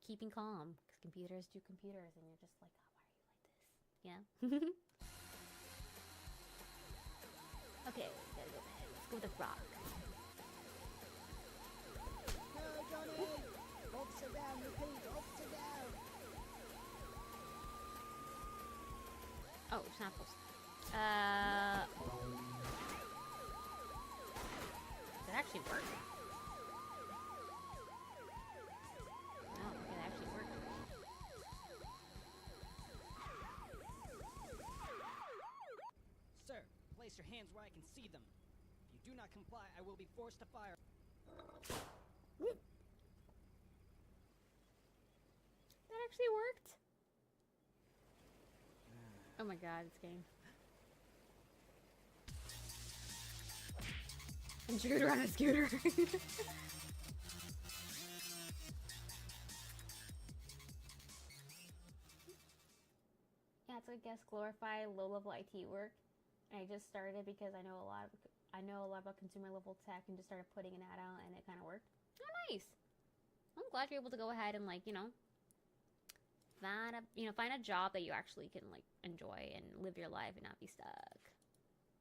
keeping calm, because computers do computers, and you're just like, oh, why are you like this? Yeah. Okay, gotta go ahead. Let's go with the rock. No, Johnny! Officer down, repeat, officer down! Oh, it's not supposed to. Did it actually work? No, it actually worked. Sir, place your hands where I can see them. If you do not comply, I will be forced to fire. That actually worked. Oh my god, this game. Intruder on a scooter. Yeah, it's I guess glorify low-level IT work. And I just started because I know a lot about consumer level tech, and just started putting an ad out, and it kind of worked. Oh, nice. I'm glad you're able to go ahead and find a job that you actually can enjoy and live your life and not be stuck.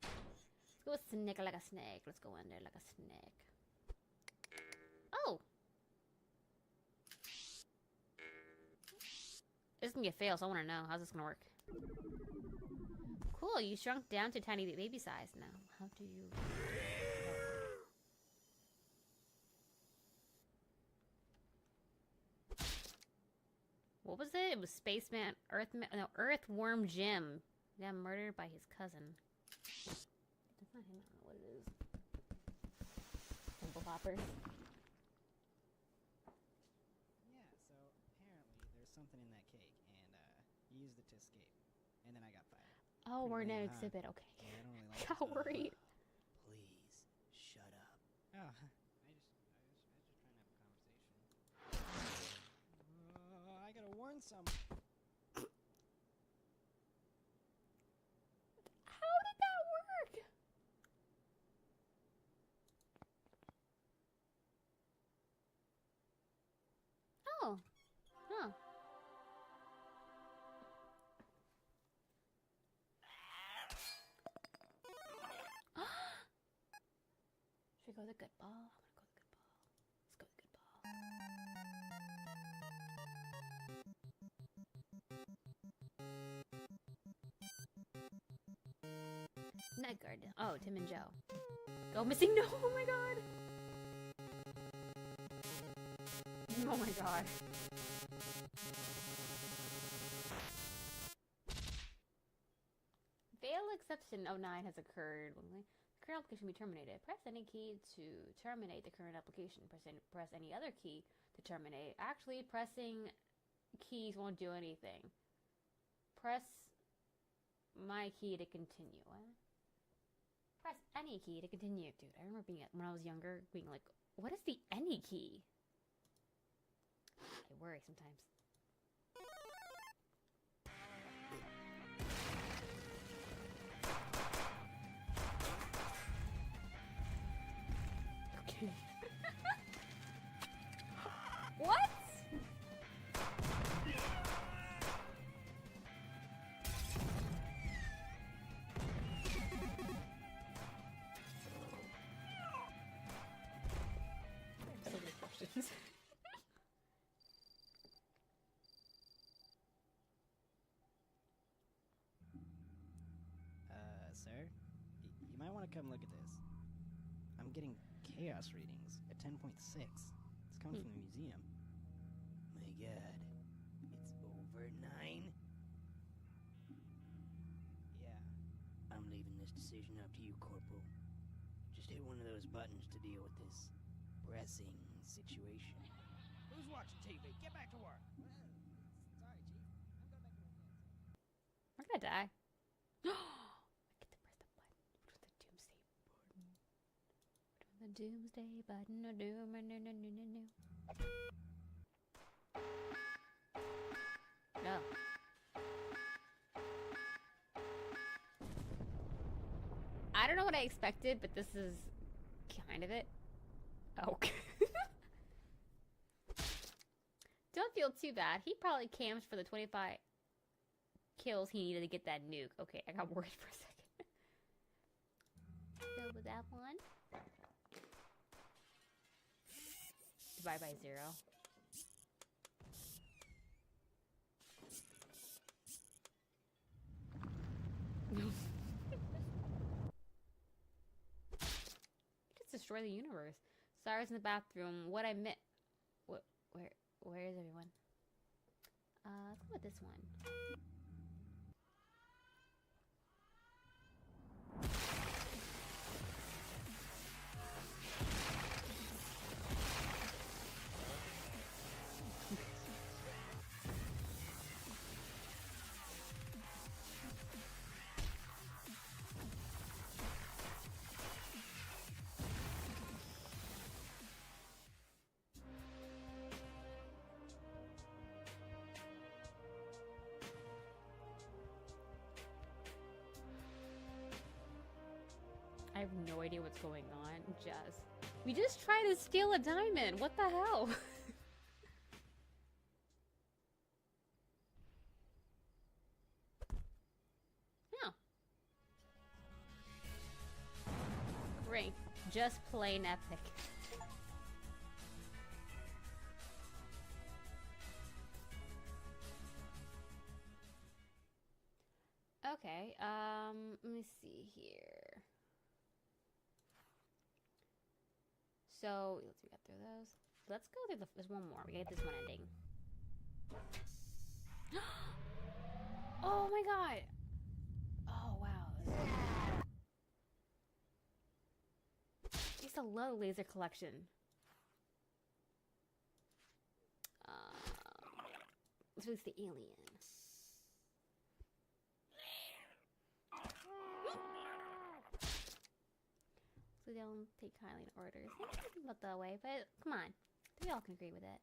Let's go with snake like a snake. Let's go in there like a snake. Oh. This is gonna be a fail, so I want to know how's this gonna work. Cool, you shrunk down to tiny baby size now. How do you... What was it? It was Spaceman, Earthworm Jim. Got murdered by his cousin. That's not him, I don't know what it is. Simple poppers. Yeah, so apparently there's something in that cake, and he used it to escape. And then I got fired. Oh, we're in an Huh? exhibit, okay. Yeah, I don't really like Got this. worried. Please, shut up. Oh, I was just trying to have a conversation. I gotta warn some. How did that work? Oh. Huh. go with a good ball. I want to go with a good ball. Let's go with a good ball. Night guard. Oh, Tim and Joe. Go missing. No. Oh my god. Oh my god. Fail exception 09 has occurred. The current application will be terminated. Press any key to terminate the current application. Press any other key to terminate. Actually, pressing keys won't do anything. Press my key to continue. What? Press any key to continue. Dude, I remember when I was younger, being like, what is the any key? I worry sometimes. Okay. What? So many questions. Sir? You might want to come look at this. I'm getting chaos readings at 10.6. It's coming from the museum. My god. It's over 9? Yeah. I'm leaving this decision up to you, Corporal. Just hit one of those buttons to deal with this pressing situation. Who's watching TV? Get back to work. Sorry, Chief. I'm gonna make it okay. We're gonna die. I get to press the button. The doomsday button. The doom. No. I don't know what I expected, but this is kind of it. Okay. Don't feel too bad. He probably camped for the 25 kills he needed to get that nuke. Okay, I got worried for a second. So with that one. Divide by 0. Just destroy the universe. Cyrus in the bathroom. What I meant. Where is everyone? Let's go with this one. I have no idea what's going on. We just tried to steal a diamond. What the hell? No. Great. Just plain epic. Okay, let me see here. So, we got through those. Let's go through there's one more. We gotta get this one ending. Oh my god! Oh wow. I used to love laser collection. Let's release the alien. So they don't take kindly to orders. Not that way, but come on. We all can agree with it.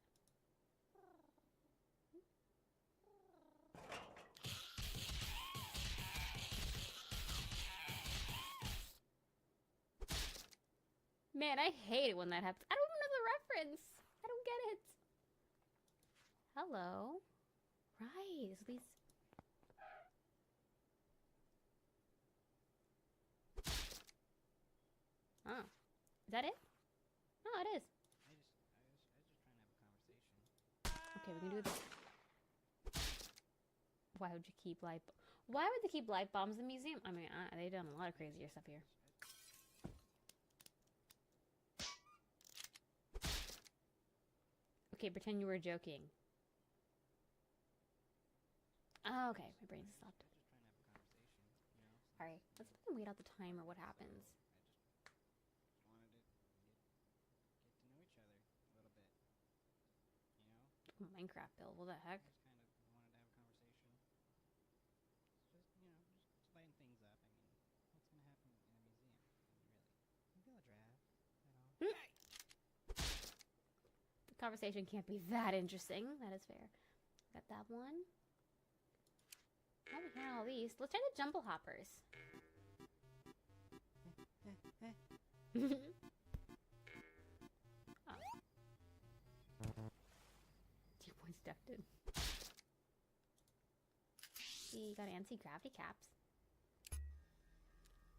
Man, I hate it when that happens. I don't even know the reference. I don't get it. Hello. Right. So these... Oh. Is that it? Why would you keep light? Why would they keep light bombs in the museum? I mean, they've done a lot of crazier stuff here. Okay, pretend you were joking. Oh, okay, my brain stopped. Alright, let's wait out the timer. What happens? Minecraft build. What the heck? The conversation can't be that interesting. That is fair. Got that one. Oh, we can all these. Let's try the jumble hoppers. Oh. 2 points deducted. See, got anti-gravity caps.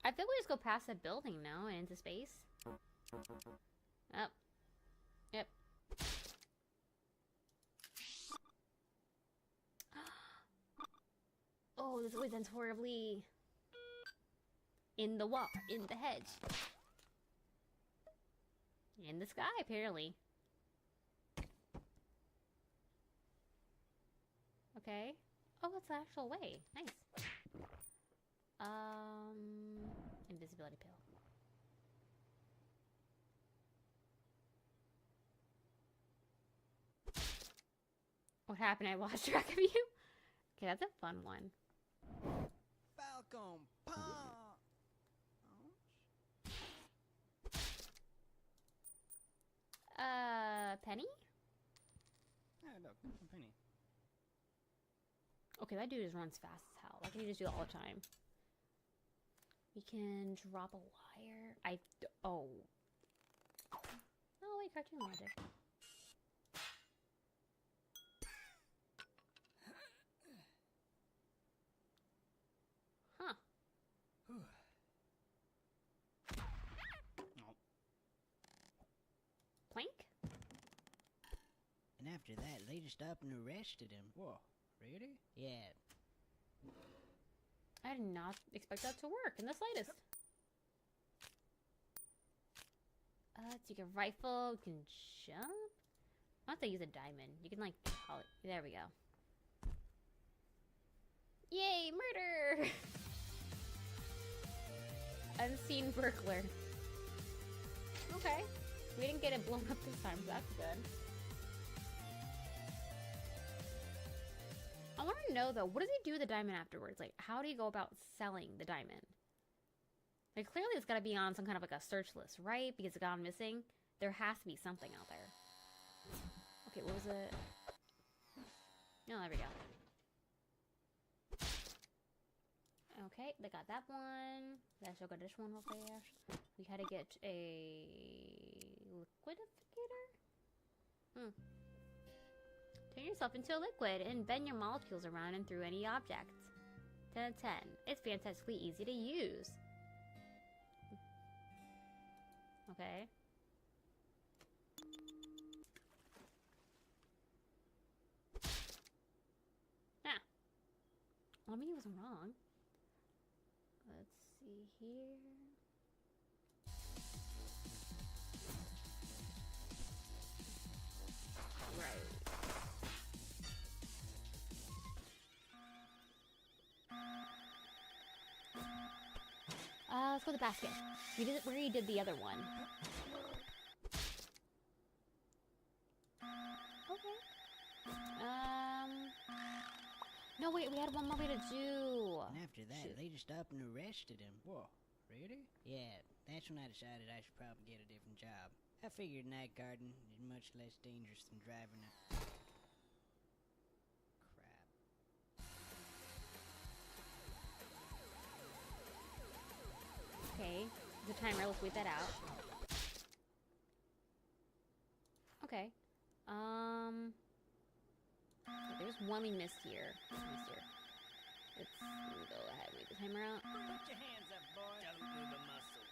I feel we just go past the building now and into space. Oh. Yep. Oh, this always ends horribly. In the wall, in the hedge. In the sky, apparently. Okay. Oh, that's the actual way. Nice. Invisibility pill. What happened? I lost track of you? Okay, that's a fun one. Falcon punch. Penny? No, Penny. Okay, that dude just runs fast as hell. Why can't you just do it all the time? We can drop a wire. Oh. Oh, wait, cartoon logic. Huh. Plank? And after that, they just up and arrested him. Whoa, really? Yeah. I did not expect that to work in the slightest. So you can rifle, you can jump. I have to use a diamond. You can like, there we go. Yay, murder! Unseen burglar. Okay. We didn't get it blown up this time, so that's good. I want to know though, what does he do with the diamond afterwards? Like, how do you go about selling the diamond? Like, clearly it's got to be on some kind of like a search list, right? Because it gone missing. There has to be something out there. Okay, what was it? Oh, there we go. Okay, they got that one. Let's look at this one real fast. We had to get a liquidificator? Turn yourself into a liquid and bend your molecules around and through any object. 10 out of 10. It's fantastically easy to use. Okay. Ah. Well, I mean, it wasn't wrong. Let's see here. Right. Let's go to the basket. We did it where you did the other one. Okay. No, wait, we had one more way to do. And after that, they just up and arrested him. Whoa, really? Yeah, that's when I decided I should probably get a different job. I figured night garden is much less dangerous than driving a... Crap. Okay, the timer, let's wait that out. Okay. There's one we missed here. Let's go ahead and wait the timer out. Put your hands up, boy. Don't move a muscle.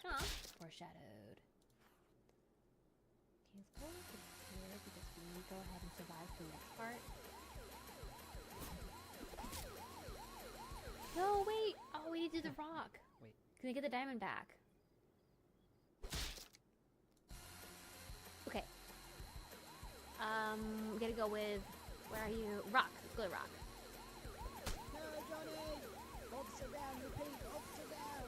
Huh. Foreshadowed. Okay, let's go over here because we need to go ahead and survive the next part. Can we get the diamond back? Okay. We gotta go with... Where are you? Rock. Let's go to rock. No, Johnny! Officer down, repeat, officer down!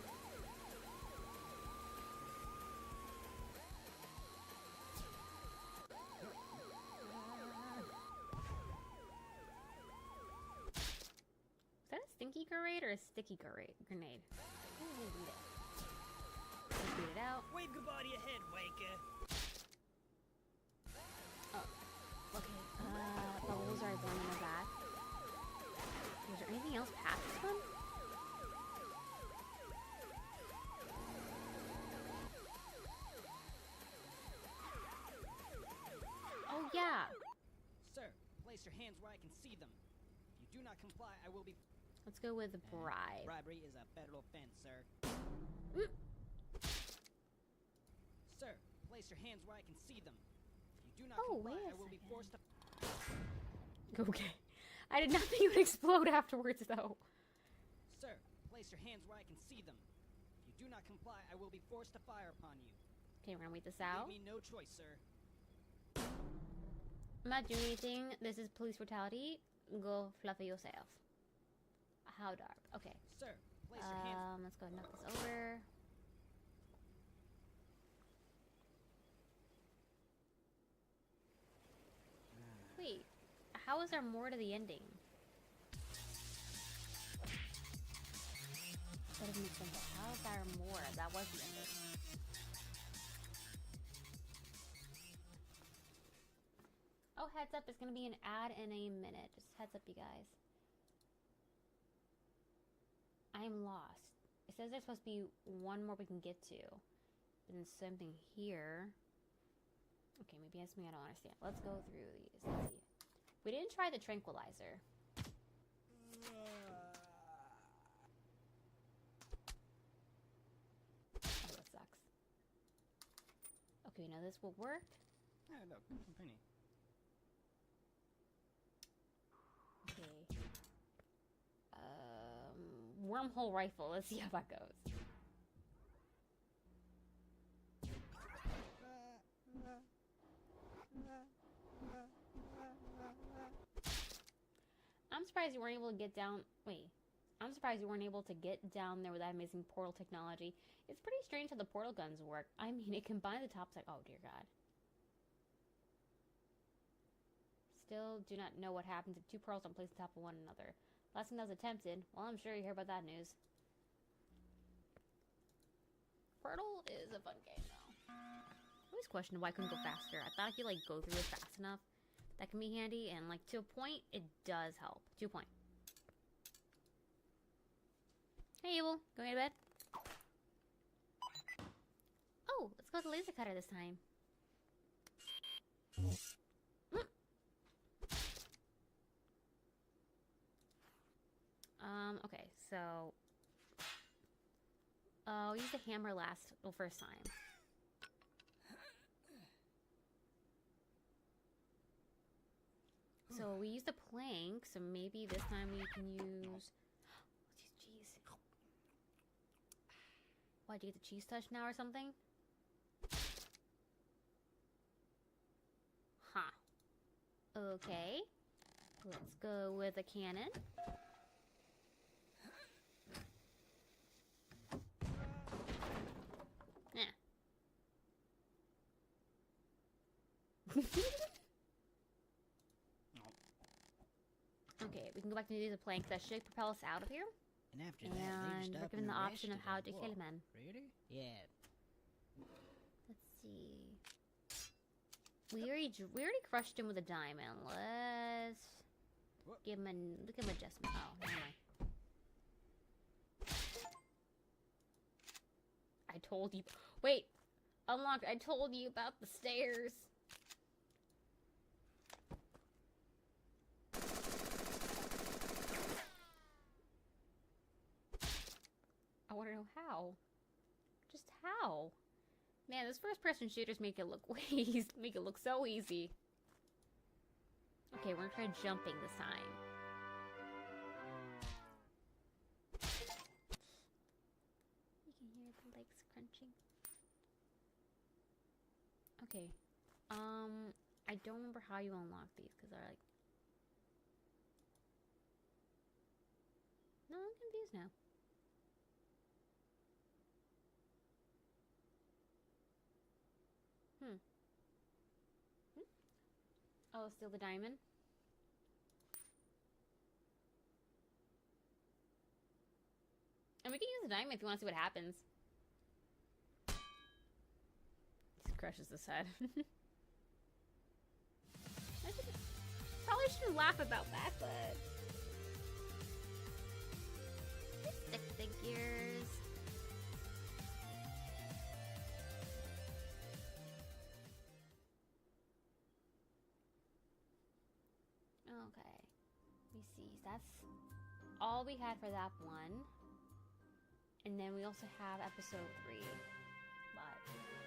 Is that a stinky grenade or a sticky grenade? Let's beat it out. Wave goodbye to your head, Waker! Okay, bubbles are born in the back. Is there anything else past this one? Oh, yeah. Sir, place your hands where I can see them. If you do not comply, I will be... Let's go with the bribe. Bribery is a federal offense, sir. Mm. Sir, place your hands where I can see them. If you do not Oh, comply, wait a I will be second. forced to... Okay. I did not think it would explode afterwards, though. Sir, place your hands where I can see them. If you do not comply, I will be forced to fire upon you. Okay, we're gonna wait this Leave out. me no choice, sir. I'm not doing anything. This is police brutality. Go fluffy yourself. How dark? Okay. Sir, place your hands... Let's go knock this over. Wait, how is there more to the ending? That doesn't make sense. How is there more? That was the ending. Oh, heads up, it's gonna be an ad in a minute. Just heads up, you guys. I am lost. It says there's supposed to be one more we can get to. But then something here. Okay, maybe that's something I don't understand. Let's go through these. Let's see. We didn't try the tranquilizer. Oh, that sucks. Okay, now this will work. Oh, look, a penny. Okay. Wormhole rifle. Let's see how that goes. I'm surprised you weren't able to get down. Wait. I'm surprised you weren't able to get down there with that amazing portal technology. It's pretty strange how the portal guns work. I mean, it combines the top side. Oh, dear God. Still do not know what happens if two pearls don't place on top of one another. Last thing that was attempted. Well, I'm sure you hear about that news. Portal is a fun game, though. I always questioned why I couldn't go faster. I thought I could, like, go through it fast enough. That can be handy, and, like, to a point, it does help. To a point. Hey, Evil. Going to bed? Oh, let's go with the laser cutter this time. Okay, so... I'll use the hammer first time. So we used the plank, so maybe this time we can use... Let's use cheese. Why, do you get the cheese touch now or something? Huh. Okay. Let's go with a cannon. Okay, we can go back and do the plank. That should propel us out of here. And after that, they just And we're up given and the option of arrested how him. to Whoa, kill men. Really? Yeah. Let's see. We already crushed him with a diamond. Let's give him look at him adjustment. Oh, never mind. I told you. Wait, unlocked. I told you about the stairs. I want to know how. Just how? Man, this first-person shooters make it look make it look so easy. Okay, we're gonna try jumping this time. You can Okay. I don't remember how you unlock these because they're like. No, I'm confused now. Oh, steal the diamond. And we can use the diamond if you want to see what happens. Just crushes this head. Probably shouldn't laugh about that, but stick figures. Okay. Let me see. That's all we had for that one. And then we also have episode 3. But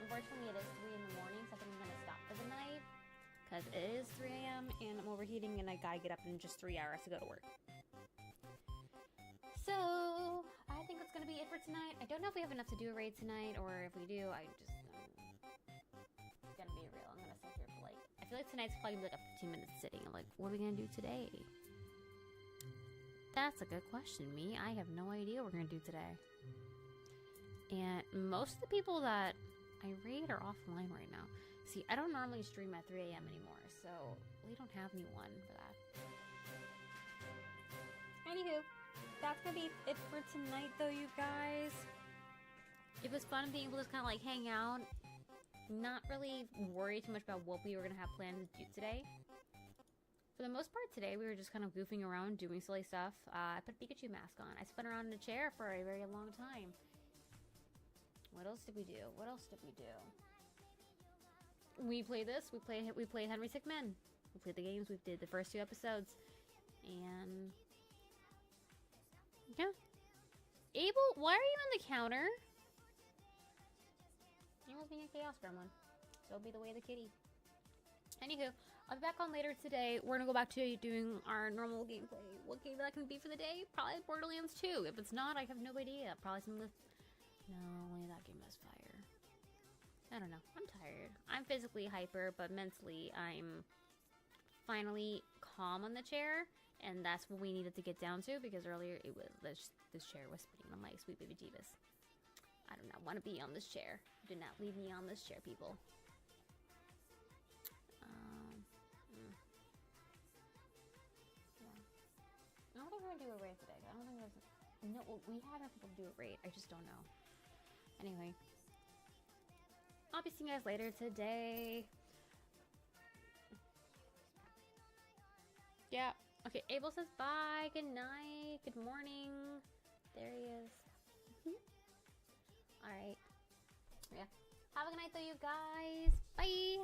unfortunately it is 3 in the morning, so I think I'm gonna stop for the night. Because it is 3 a.m. and I'm overheating and I gotta get up in just 3 hours to go to work. So I think that's gonna be it for tonight. I don't know if we have enough to do a raid tonight, or if we do, I'm gonna be real. I'm gonna sit here for like, I feel like tonight's probably gonna be like a 15-minute sitting. I'm like, what are we gonna do today? That's a good question, me. I have no idea what we're gonna do today. And most of the people that I raid are offline right now. See, I don't normally stream at 3 a.m. anymore, so we don't have anyone for that. Anywho, that's gonna be it for tonight, though, you guys. It was fun being able to kind of like hang out, not really worry too much about what we were gonna have planned to do today. For the most part today, we were just kind of goofing around, doing silly stuff. I put a Pikachu mask on. I spun around in a chair for a very long time. What else did we do? What else did we do? We played this. We played Henry Sick Men. We played the games. We did the first 2 episodes. And yeah. Abel, why are you on the counter? Abel's being a chaos gremlin. So be the way of the kitty. Anywho, I'll be back on later today. We're gonna go back to doing our normal gameplay. What game that can be for the day? Probably Borderlands 2. If it's not, I have no idea. Probably some of the... No, only that game has fire. I don't know. I'm tired. I'm physically hyper, but mentally I'm finally calm on the chair. And that's what we needed to get down to, because earlier it was this chair was spinning on my sweet baby Jeebus. I do not want to be on this chair. Do not leave me on this chair, people. I don't think we're gonna do a raid today. I don't think there's... No, we have enough people to do a raid. I just don't know. Anyway. I'll be seeing you guys later today. Yeah. Okay, Abel says bye. Good night. Good morning. There he is. Alright. Yeah. Have a good night though, you guys. Bye.